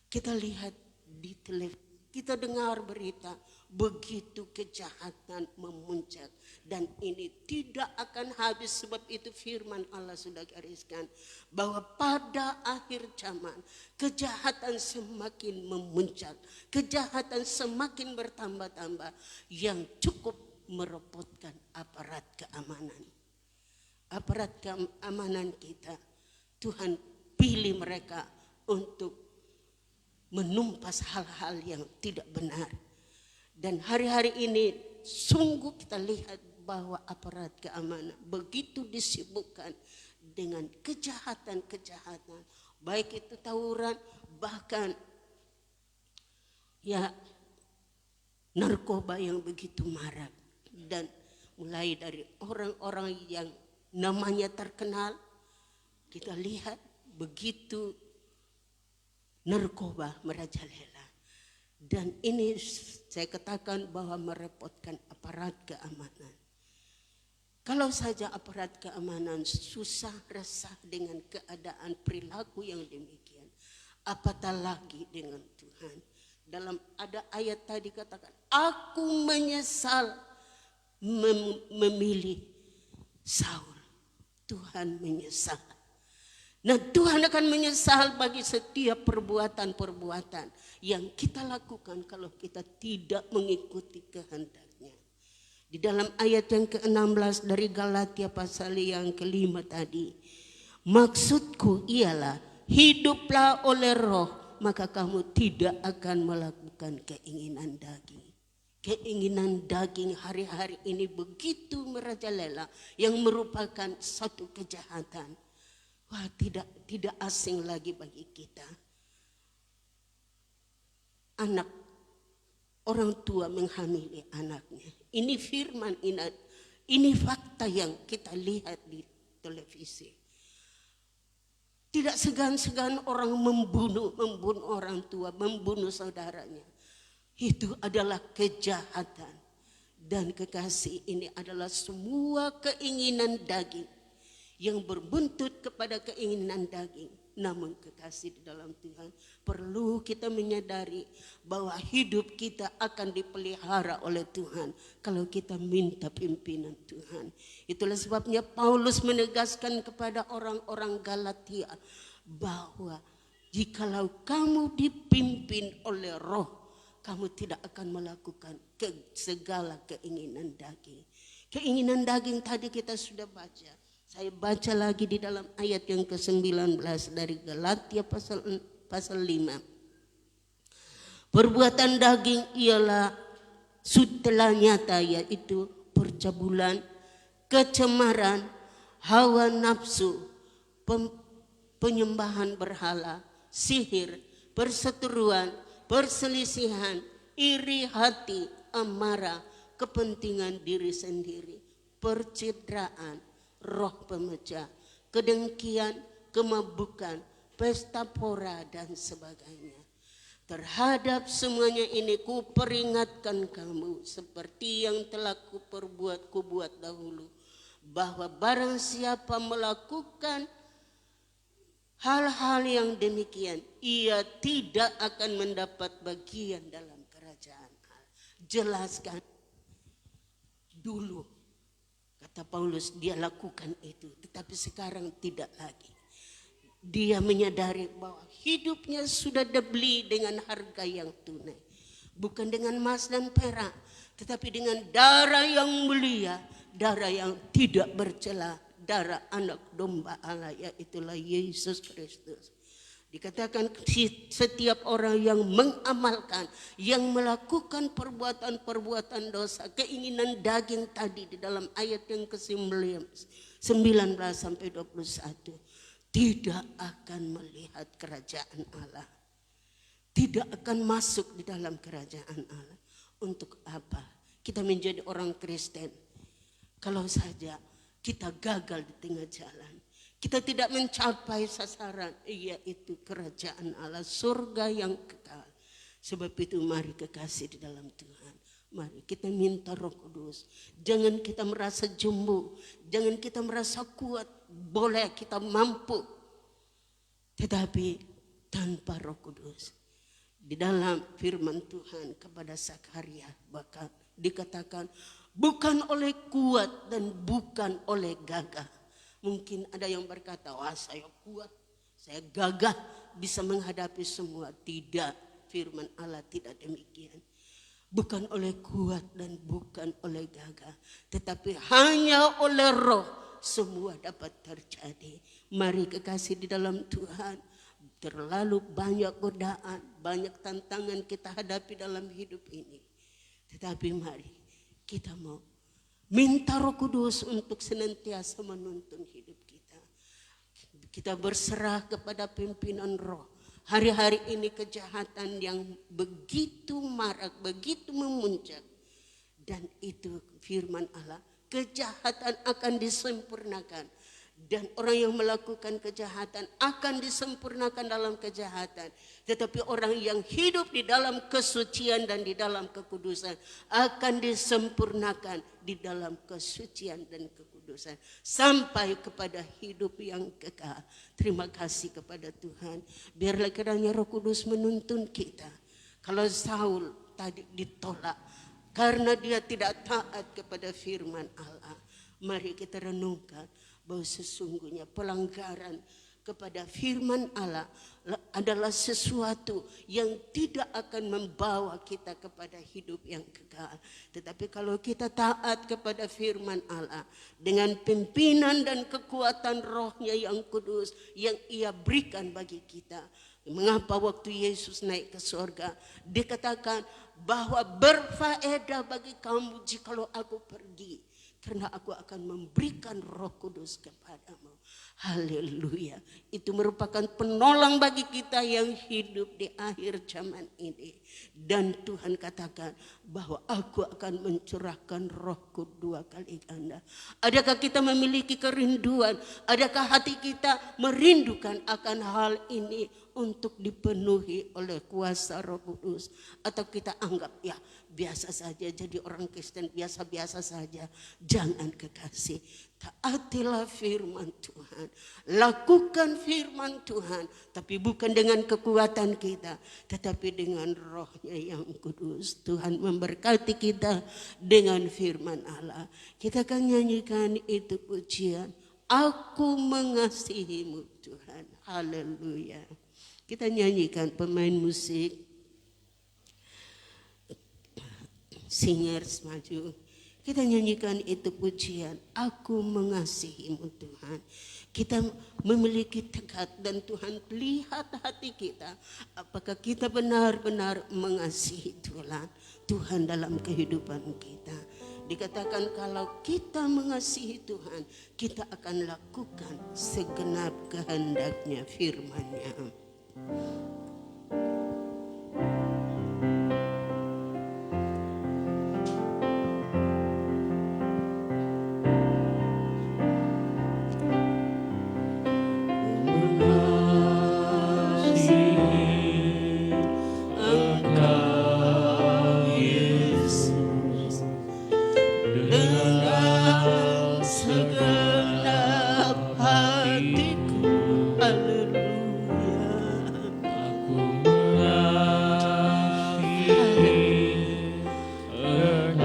Kita lihat di televisi, kita dengar berita, begitu kejahatan memuncak. Dan ini tidak akan habis, sebab itu firman Allah sudah gariskan. Bahwa pada akhir zaman, kejahatan semakin memuncak. Kejahatan semakin bertambah-tambah, yang cukup merepotkan aparat keamanan. Aparat keamanan kita, Tuhan pilih mereka untuk menumpas hal-hal yang tidak benar. Dan hari-hari ini sungguh kita lihat bahwa aparat keamanan begitu disibukkan dengan kejahatan-kejahatan, baik itu tawuran, bahkan ya narkoba yang begitu marak. Dan mulai dari orang-orang yang namanya terkenal, kita lihat begitu narkoba merajalela. Dan ini saya katakan bahwa merepotkan aparat keamanan. Kalau saja aparat keamanan susah resah dengan keadaan perilaku yang demikian, apatah lagi dengan Tuhan. Dalam ada ayat tadi katakan, aku menyesal memilih Saul. Tuhan menyesal. Nah, Tuhan akan menyesal bagi setiap perbuatan-perbuatan yang kita lakukan kalau kita tidak mengikuti kehendaknya. Di dalam ayat yang ke-16 dari Galatia pasal yang ke-5 tadi, maksudku ialah hiduplah oleh roh, maka kamu tidak akan melakukan keinginan daging. Keinginan daging hari-hari ini begitu merajalela, yang merupakan satu kejahatan. Wah, tidak asing lagi bagi kita. Anak, orang tua menghamili anaknya. Ini firman, ini fakta yang kita lihat di televisi. Tidak segan-segan orang membunuh orang tua, membunuh saudaranya. Itu adalah kejahatan. Dan kekasih, ini adalah semua keinginan daging yang berbuntut kepada keinginan daging. Namun kekasih di dalam Tuhan, perlu kita menyadari bahwa hidup kita akan dipelihara oleh Tuhan kalau kita minta pimpinan Tuhan. Itulah sebabnya Paulus menegaskan kepada orang-orang Galatia bahwa jikalau kamu dipimpin oleh roh, kamu tidak akan melakukan segala keinginan daging. Keinginan daging tadi kita sudah baca. Saya baca lagi di dalam ayat yang ke-19 dari Galatia pasal 5. Perbuatan daging ialah sudah nyata, yaitu percabulan, kecemaran, hawa nafsu, penyembahan berhala, sihir, perseteruan, perselisihan, iri hati, amarah, kepentingan diri sendiri, percidraan, roh pemecah, kedengkian, kemabukan, pesta pora dan sebagainya. Terhadap semuanya ini ku peringatkan kamu seperti yang telah kubuat dahulu, bahwa barang siapa melakukan hal-hal yang demikian, ia tidak akan mendapat bagian dalam kerajaan Allah. Jelaskan dulu. Kata Paulus, dia lakukan itu, tetapi sekarang tidak lagi. Dia menyadari bahwa hidupnya sudah dibeli dengan harga yang tunai. Bukan dengan emas dan perak, tetapi dengan darah yang mulia, darah yang tidak bercela, darah anak domba Allah, yaitulah Yesus Kristus. Dikatakan setiap orang yang mengamalkan, yang melakukan perbuatan-perbuatan dosa, keinginan daging tadi di dalam ayat yang ke-19 sampai 21, tidak akan melihat kerajaan Allah. Tidak akan masuk di dalam kerajaan Allah. Untuk apa? Kita menjadi orang Kristen kalau saja kita gagal di tengah jalan. Kita tidak mencapai sasaran, yaitu kerajaan Allah, surga yang kekal. Sebab itu mari kekasih di dalam Tuhan, Mari kita minta Roh Kudus. Jangan kita merasa jumbo, jangan kita merasa kuat, boleh kita mampu. Tetapi tanpa Roh Kudus. Di dalam firman Tuhan kepada Zakaria bahkan dikatakan bukan oleh kuat dan bukan oleh gagah. Mungkin ada yang berkata, wah saya kuat, saya gagah bisa menghadapi semua. Tidak, firman Allah tidak demikian. Bukan oleh kuat dan bukan oleh gagah, tetapi hanya oleh Roh semua dapat terjadi. Mari kekasih di dalam Tuhan, terlalu banyak godaan, banyak tantangan kita hadapi dalam hidup ini. Tetapi mari kita mau minta Roh Kudus untuk senantiasa menuntun hidup kita. Kita berserah kepada pimpinan Roh. Hari-hari ini kejahatan yang begitu marak, begitu memuncak. Dan itu firman Allah, kejahatan akan disempurnakan. Dan orang yang melakukan kejahatan akan disempurnakan dalam kejahatan. Tetapi orang yang hidup di dalam kesucian dan di dalam kekudusan akan disempurnakan di dalam kesucian dan kekudusan. Sampai kepada hidup yang kekal. Terima kasih kepada Tuhan. Biarlah kiranya Roh Kudus menuntun kita. Kalau Saul tadi ditolak karena dia tidak taat kepada firman Allah. Mari kita renungkan bahwa sesungguhnya pelanggaran kepada firman Allah adalah sesuatu yang tidak akan membawa kita kepada hidup yang kekal. Tetapi kalau kita taat kepada firman Allah dengan pimpinan dan kekuatan Roh-Nya yang kudus yang Ia berikan bagi kita. Mengapa waktu Yesus naik ke surga dikatakan bahwa berfaedah bagi kamu jikalau aku pergi. Karena aku akan memberikan Roh Kudus kepadamu. Haleluya. Itu merupakan penolong bagi kita yang hidup di akhir zaman ini. Dan Tuhan katakan bahwa aku akan mencurahkan Rohku 2 kali ganda. Adakah kita memiliki kerinduan? Adakah hati kita merindukan akan hal ini untuk dipenuhi oleh kuasa Roh Kudus? Atau kita anggap ya biasa saja, jadi orang Kristen biasa-biasa saja. Jangan kekasih, taatilah firman Tuhan, lakukan firman Tuhan, tapi bukan dengan kekuatan kita, tetapi dengan Roh-Nya yang kudus. Tuhan memberkati kita dengan firman Allah. Kita akan nyanyikan itu pujian, aku mengasihimu Tuhan. Haleluya. Kita nyanyikan, pemain musik singers maju. Kita nyanyikan itu pujian, aku mengasihimu Tuhan. Kita memiliki tekad dan Tuhan lihat hati kita. Apakah kita benar-benar mengasihi Tuhan dalam kehidupan kita. Dikatakan kalau kita mengasihi Tuhan, kita akan lakukan segenap kehendak-Nya, firman-Nya.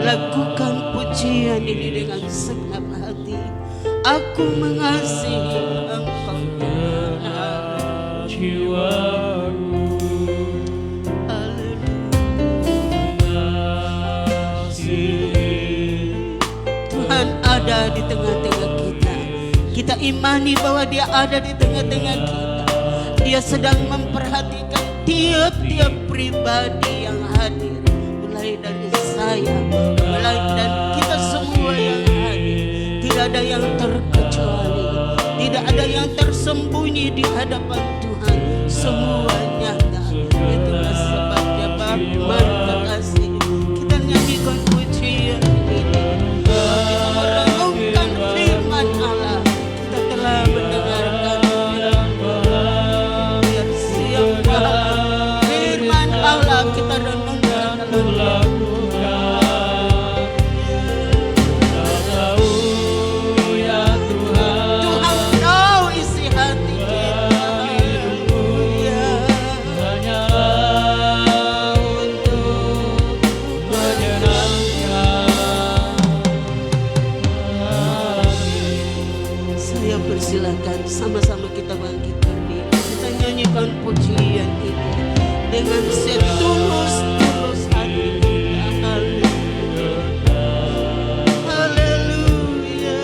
Lakukan pujian ini dengan segenap hati. Aku mengasihi Engkau dengan jiwaku. Tuhan ada di tengah-tengah kita. Kita imani bahwa Dia ada di tengah-tengah kita. Dia sedang memperhatikan tiap-tiap pribadi yang hadir. Mulai dari saya, mulai dari kita semua yang hadir. Tidak ada yang terkecuali, tidak ada yang tersembunyi di hadapan Tuhan. Semua nyata. Itulah sebabnya Bapak terkasih, kita nyanyikan pujian ini. Kita merenungkan firman Allah. Kita telah mendengarkan firman Allah. Kita renungkan dalam menaikkan pujian ini dengan setulus-tulus hati kita. Haleluya.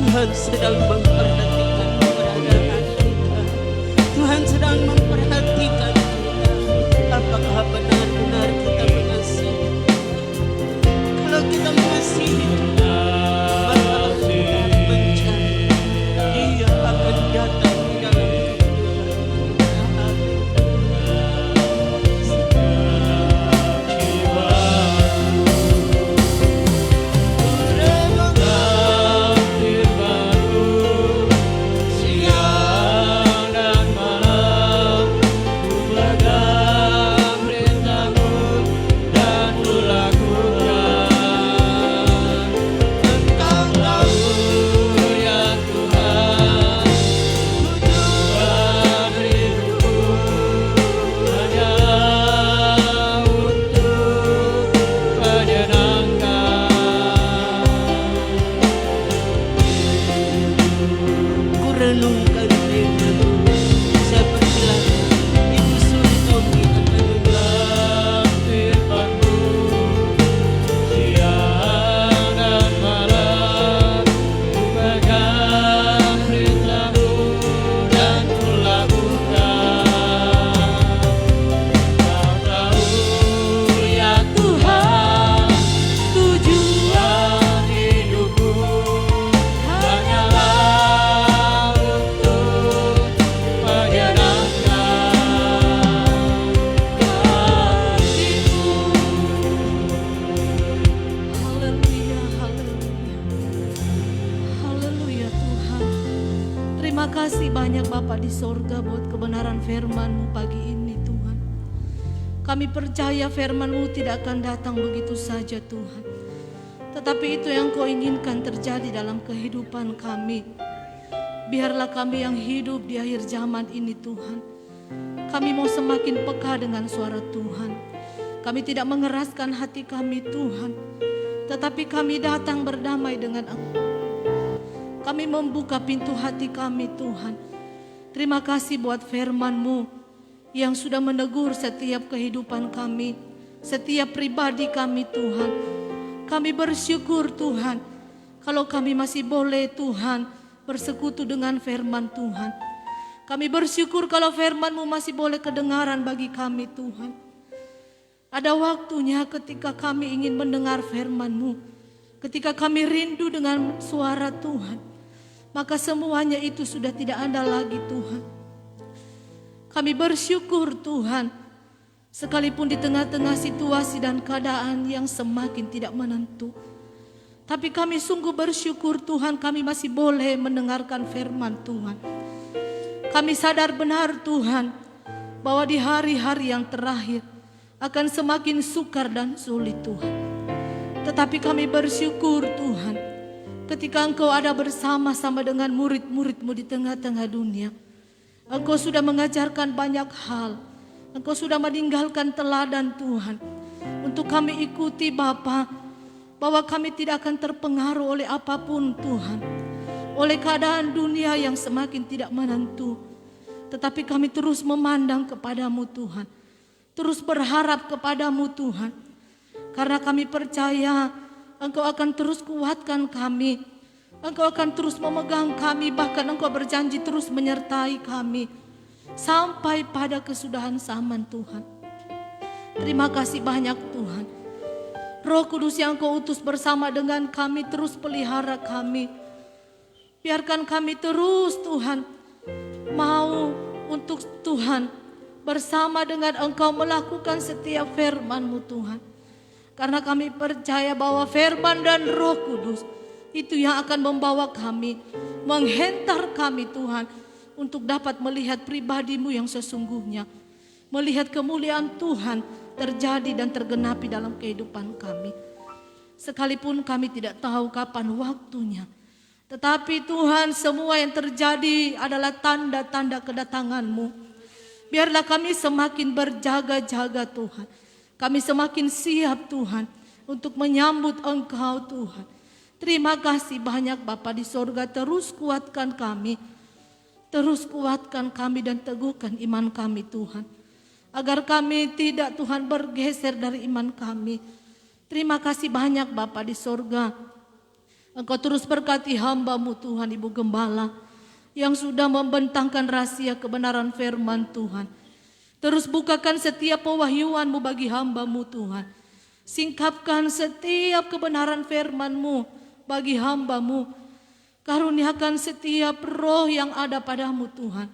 Tuhan sedang memperhatikan keberadaan kita. Tuhan sedang memperhatikan kita. Apakah benar-benar kita mengasihi? Kalau kita mengasihi, maka kita mencari. Dia akan datang di dalam kehidupan kita. Renungkan firman-Mu. Saya persilakan Ibu Suri Tommy akan membaca firman-Mu. Siang dan malam ku pegang perintah-Mu dan ku lakukan. Kau tahu ya Tuhan, tujuan hidupku hanyalah Terima kasih banyak Bapa di sorga buat kebenaran firman-Mu pagi ini Tuhan. Kami percaya firman-Mu tidak akan datang begitu saja Tuhan. Tetapi itu yang Kau inginkan terjadi dalam kehidupan kami. Biarlah kami yang hidup di akhir zaman ini Tuhan. Kami mau semakin peka dengan suara Tuhan. Kami tidak mengeraskan hati kami Tuhan. Tetapi kami datang berdamai dengan Engkau. Kami membuka pintu hati kami Tuhan. Terima kasih buat firman-Mu yang sudah menegur setiap kehidupan kami, setiap pribadi kami Tuhan. Kami bersyukur Tuhan kalau kami masih boleh Tuhan bersekutu dengan firman Tuhan. Kami bersyukur kalau firman-Mu masih boleh kedengaran bagi kami Tuhan. Ada waktunya ketika kami ingin mendengar firman-Mu, ketika kami rindu dengan suara Tuhan, maka semuanya itu sudah tidak ada lagi Tuhan. Kami bersyukur Tuhan, sekalipun di tengah-tengah situasi dan keadaan yang semakin tidak menentu. Tapi kami sungguh bersyukur Tuhan, kami masih boleh mendengarkan firman Tuhan. Kami sadar benar Tuhan, bahwa di hari-hari yang terakhir akan semakin sukar dan sulit Tuhan. Tetapi kami bersyukur Tuhan, ketika Engkau ada bersama-sama dengan murid-murid-Mu di tengah-tengah dunia. Engkau sudah mengajarkan banyak hal. Engkau sudah meninggalkan teladan Tuhan. Untuk kami ikuti Bapa, bahwa kami tidak akan terpengaruh oleh apapun Tuhan. Oleh keadaan dunia yang semakin tidak menentu. Tetapi kami terus memandang kepadamu Tuhan. Terus berharap kepadamu Tuhan. Karena kami percaya Engkau akan terus kuatkan kami. Engkau akan terus memegang kami, bahkan Engkau berjanji terus menyertai kami sampai pada kesudahan zaman Tuhan. Terima kasih banyak Tuhan. Roh Kudus yang Engkau utus bersama dengan kami terus pelihara kami. Biarkan kami terus Tuhan mau untuk Tuhan bersama dengan Engkau melakukan setiap firman-Mu Tuhan. Karena kami percaya bahwa firman dan Roh Kudus itu yang akan membawa kami, menghentar kami Tuhan untuk dapat melihat pribadi-Mu yang sesungguhnya. Melihat kemuliaan Tuhan terjadi dan tergenapi dalam kehidupan kami. Sekalipun kami tidak tahu kapan waktunya. Tetapi Tuhan, semua yang terjadi adalah tanda-tanda kedatangan-Mu. Biarlah kami semakin berjaga-jaga Tuhan. Kami semakin siap Tuhan untuk menyambut Engkau Tuhan. Terima kasih banyak Bapa di sorga, terus kuatkan kami. Terus kuatkan kami dan teguhkan iman kami Tuhan. Agar kami tidak Tuhan bergeser dari iman kami. Terima kasih banyak Bapa di sorga. Engkau terus berkati hamba-Mu Tuhan, Ibu Gembala, yang sudah membentangkan rahasia kebenaran firman Tuhan. Terus bukakan setiap pewahyuan-Mu bagi hamba-Mu Tuhan. Singkapkan setiap kebenaran firman-Mu bagi hamba-Mu. Karuniakan setiap roh yang ada pada-Mu Tuhan.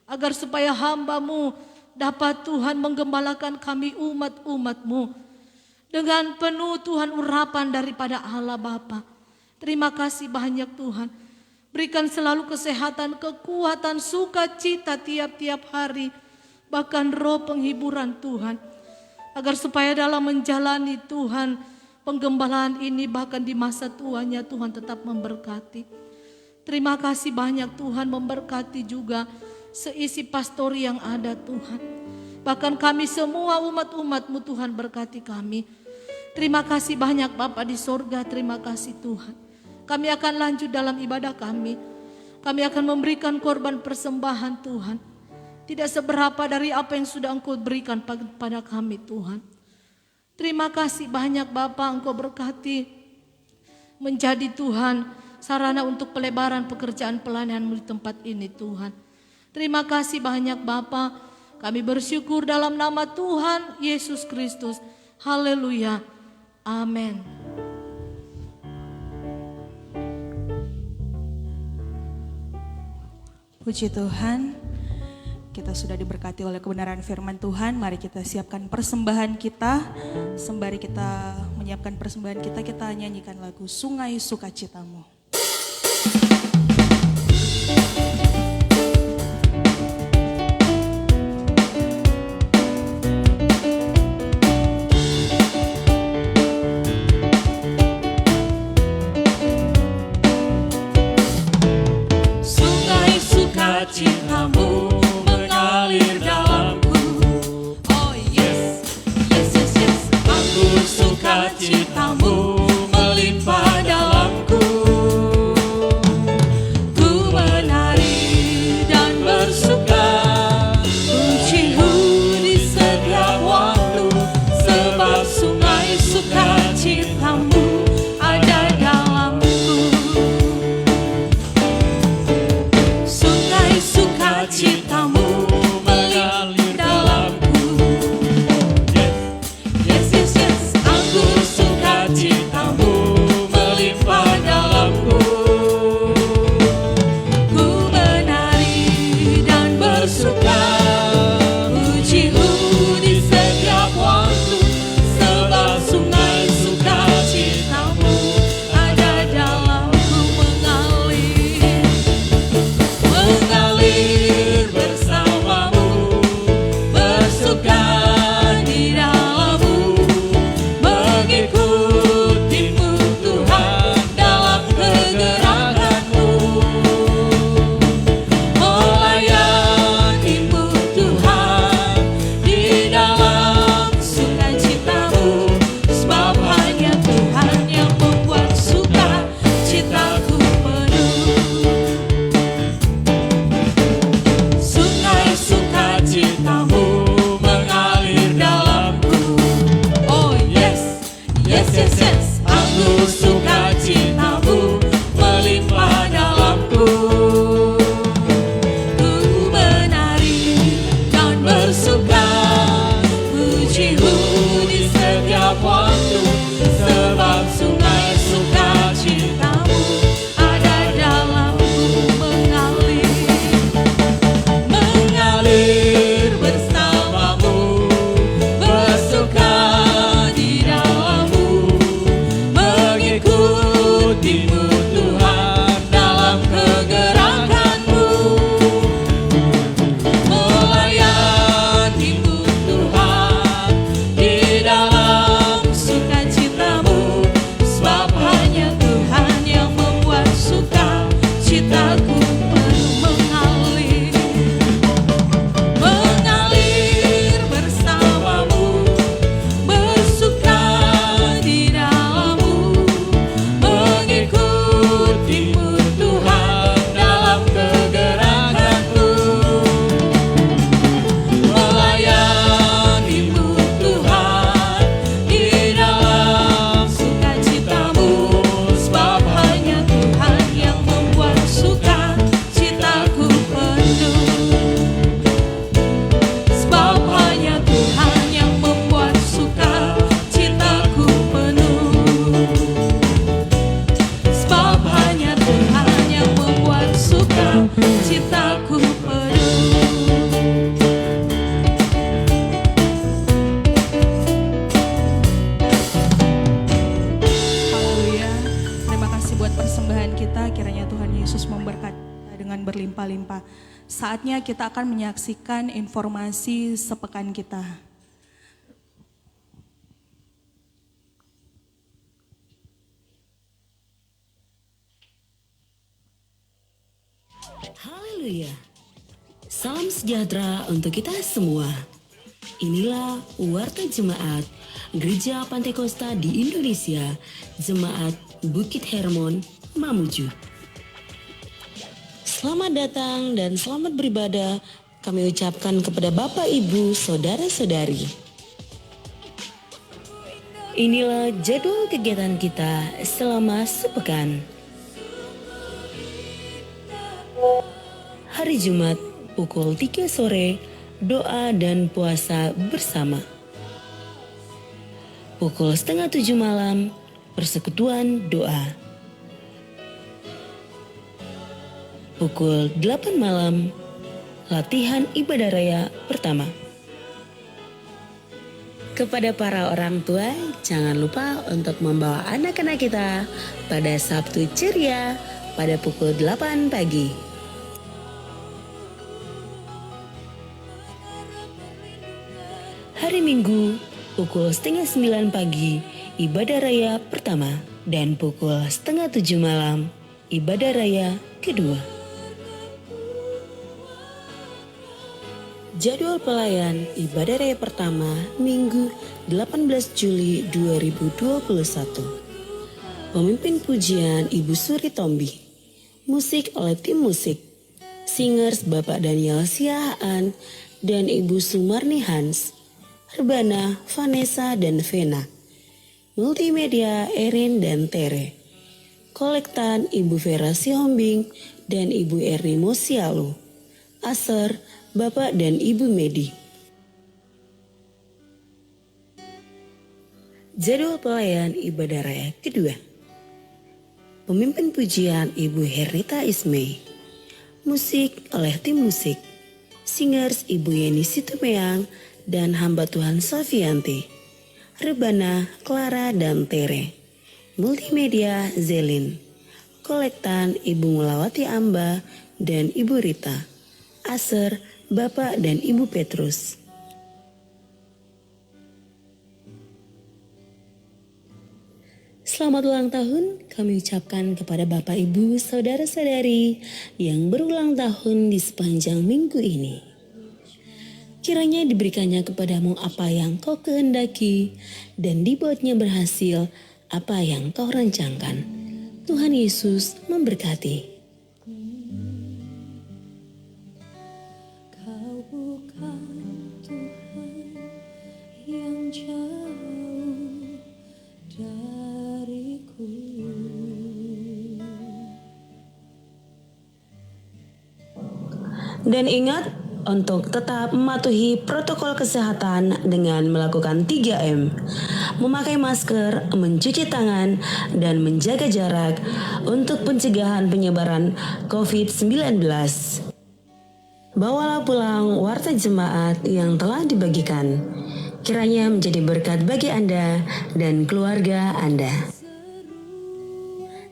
Agar supaya hamba-Mu dapat Tuhan menggembalakan kami umat-umat-Mu. Dengan penuh Tuhan urapan daripada Allah Bapa. Terima kasih banyak Tuhan. Berikan selalu kesehatan, kekuatan, sukacita tiap-tiap hari. Bahkan roh penghiburan Tuhan. Agar supaya dalam menjalani Tuhan penggembalaan ini bahkan di masa tuanya Tuhan tetap memberkati. Terima kasih banyak Tuhan, memberkati juga seisi pastori yang ada Tuhan. Bahkan kami semua umat-umat-Mu Tuhan, berkati kami. Terima kasih banyak Bapa di sorga, terima kasih Tuhan. Kami akan lanjut dalam ibadah kami. Kami akan memberikan korban persembahan Tuhan. Tidak seberapa dari apa yang sudah Engkau berikan pada kami Tuhan. Terima kasih banyak Bapa, Engkau berkati menjadi Tuhan sarana untuk pelebaran pekerjaan pelayanan-Mu di tempat ini Tuhan. Terima kasih banyak Bapa. Kami bersyukur dalam nama Tuhan Yesus Kristus. Haleluya. Amin. Puji Tuhan, kita sudah diberkati oleh kebenaran firman Tuhan. Mari kita siapkan persembahan kita. Sembari kita menyiapkan persembahan kita, kita nyanyikan lagu Sungai Sukacitamu. Sungai sukacitamu mengalir dalamku. Oh yes, yes, yes, yes. Anggur sukacitamu melimpah dalamku. Ku menari dan bersuka, pujimu di setiap waktu. Sebab sungai sukacitamu ada dalamku. Sungai sukacitamu persembahan kita, kiranya Tuhan Yesus memberkati kita dengan berlimpah-limpah. Saatnya kita akan menyaksikan informasi sepekan kita. Haleluya. Salam sejahtera untuk kita semua. Inilah Warta Jemaat Gereja Pantekosta di Indonesia, Jemaat Bukit Hermon, Mamuju. Selamat datang dan selamat beribadah kami ucapkan kepada Bapak, Ibu, Saudara-saudari. Inilah jadwal kegiatan kita selama sepekan. Hari Jumat pukul 3 sore, doa dan puasa bersama. Pukul 6:30 malam, persekutuan doa. Pukul 8 malam, latihan ibadah raya pertama. Kepada para orang tua, jangan lupa untuk membawa anak-anak kita pada Sabtu ceria pada pukul 8 pagi. Hari Minggu, pukul 8:30 pagi, ibadah raya pertama, dan pukul 6:30 malam, ibadah raya kedua. Jadwal pelayan ibadah raya pertama, Minggu 18 Juli 2021. Pemimpin pujian Ibu Suri Tombi. Musik oleh tim musik. Singers Bapak Daniel Siahaan dan Ibu Sumarni Hans. Rebana, Vanessa, dan Vena. Multimedia Erin dan Tere. Kolektan Ibu Vera Sihombing dan Ibu Erni Mosialu. Aser, Bapak dan Ibu Medi. Jadwal pelayan ibadah raya kedua. Pemimpin pujian Ibu Hernita Ismay. Musik oleh tim musik. Singers Ibu Yeni Situmeang dan hamba Tuhan Safianti, Rebana, Clara, dan Tere. Multimedia Zelin. Kolektan Ibu Mulawati Amba dan Ibu Rita. Aser, Bapak dan Ibu Petrus. Selamat ulang tahun kami ucapkan kepada Bapak, Ibu, Saudara-saudari yang berulang tahun di sepanjang minggu ini. Kiranya diberikannya kepadamu apa yang kau kehendaki dan dibuatnya berhasil apa yang kau rancangkan. Tuhan Yesus memberkati. Kau bukan Tuhan yang jauh dariku. Dan ingat untuk tetap mematuhi protokol kesehatan dengan melakukan 3M. Memakai masker, mencuci tangan, dan menjaga jarak untuk pencegahan penyebaran COVID-19. Bawalah pulang warta jemaat yang telah dibagikan. Kiranya menjadi berkat bagi Anda dan keluarga Anda.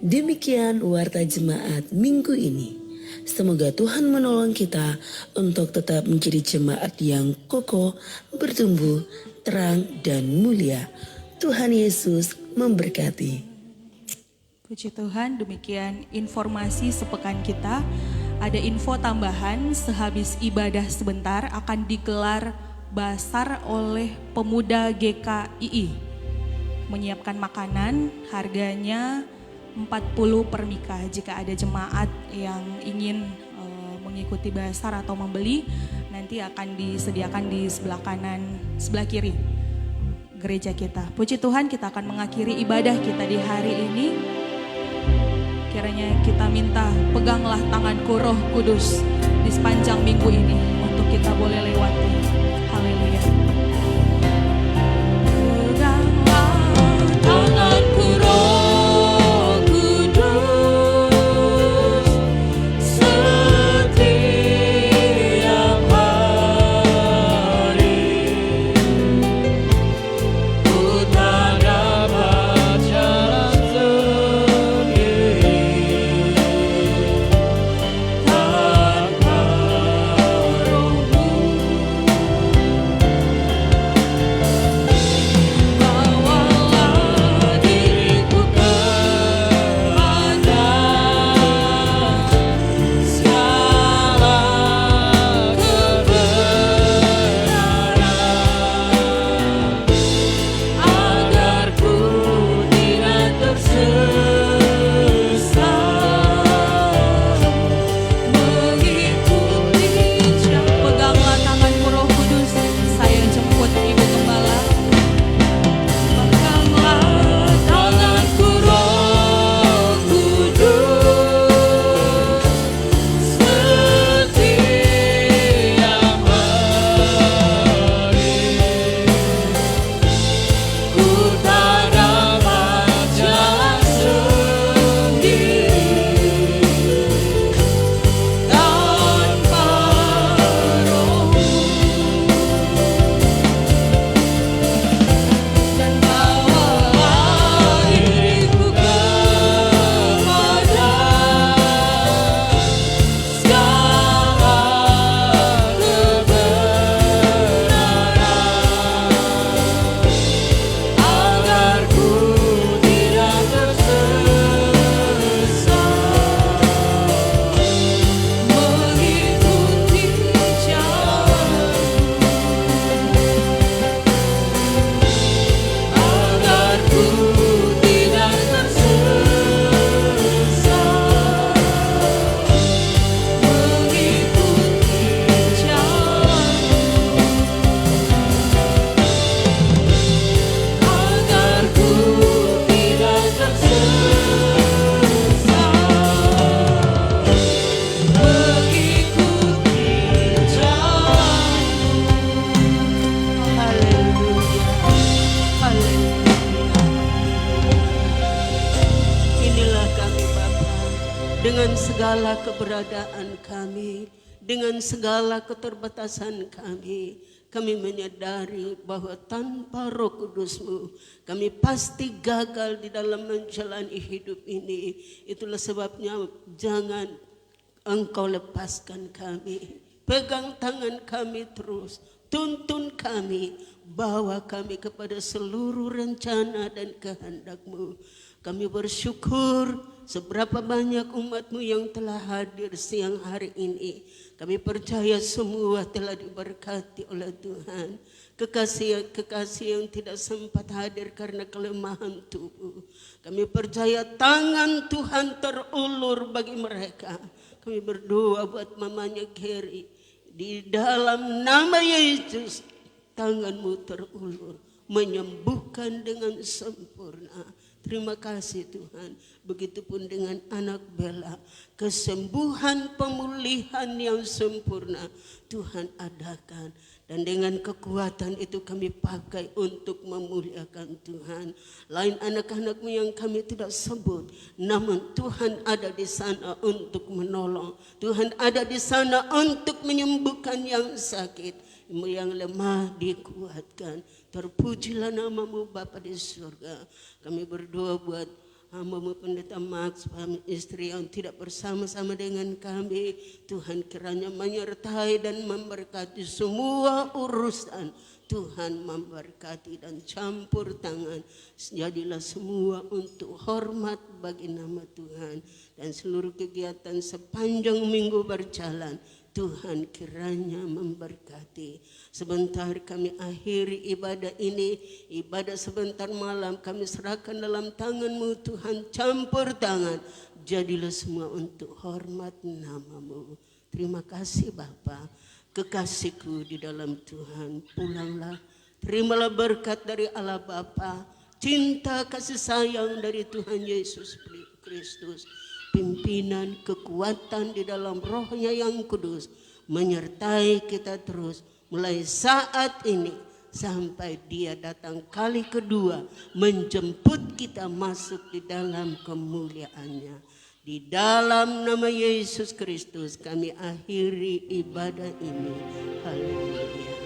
Demikian warta jemaat minggu ini. Semoga Tuhan menolong kita untuk tetap menjadi jemaat yang kokoh, bertumbuh, terang, dan mulia. Tuhan Yesus memberkati. Puji Tuhan, demikian informasi sepekan kita. Ada info tambahan, sehabis ibadah sebentar akan digelar basar oleh pemuda GKII. Menyiapkan makanan, harganya 40 per mika. Jika ada jemaat yang ingin mengikuti basar atau membeli, nanti akan disediakan di sebelah kanan, sebelah kiri gereja kita. Puji Tuhan, kita akan mengakhiri ibadah kita di hari ini. Kiranya kita minta peganglah tanganku Roh Kudus di sepanjang minggu ini untuk kita boleh lewati. Haleluya. Peganglah tanganku Roh Kudus setiap hari. Ku tak dapat jalan sendiri. dengan segala keberadaan kami, dengan segala keterbatasan kami, kami menyadari bahwa tanpa Roh Kudus-Mu kami pasti gagal di dalam menjalani hidup ini. Itulah sebabnya jangan Engkau lepaskan kami. Pegang tangan kami terus, tuntun kami, bawa kami kepada seluruh rencana dan kehendak-Mu. Kami bersyukur seberapa banyak umat-Mu yang telah hadir siang hari ini. Kami percaya semua telah diberkati oleh Tuhan. Kekasih yang tidak sempat hadir karena kelemahan tubuh, kami percaya tangan Tuhan terulur bagi mereka. Kami berdoa buat mamanya Geri, di dalam nama Yesus tangan-Mu terulur, menyembuhkan dengan sempurna. Terima kasih Tuhan. Begitupun dengan anak Bella, kesembuhan pemulihan yang sempurna Tuhan adakan. Dan dengan kekuatan itu kami pakai untuk memuliakan Tuhan. Lain anak-anak-Mu yang kami tidak sebut, namun Tuhan ada di sana untuk menolong. Tuhan ada di sana untuk menyembuhkan yang sakit, yang lemah dikuatkan. Terpujilah nama-Mu Bapa di surga. Kami berdoa buat hamba-Mu Pendeta Max, suami istri yang tidak bersama-sama dengan kami. Tuhan kiranya menyertai dan memberkati semua urusan. Tuhan memberkati dan campur tangan. Jadilah semua untuk hormat bagi nama Tuhan. Dan seluruh kegiatan sepanjang minggu berjalan, Tuhan kiranya memberkati. Sebentar kami akhiri ibadah ini, ibadah sebentar malam kami serahkan dalam tangan-Mu Tuhan, campur tangan. Jadilah semua untuk hormat nama-Mu. Terima kasih Bapa. Kekasihku di dalam Tuhan, pulanglah. Terimalah berkat dari Allah Bapa, cinta kasih sayang dari Tuhan Yesus Kristus, pimpinan kekuatan di dalam Roh-Nya yang kudus menyertai kita terus mulai saat ini sampai Dia datang kali kedua menjemput kita masuk di dalam kemuliaan-Nya. Di dalam nama Yesus Kristus kami akhiri ibadah ini. Haleluya.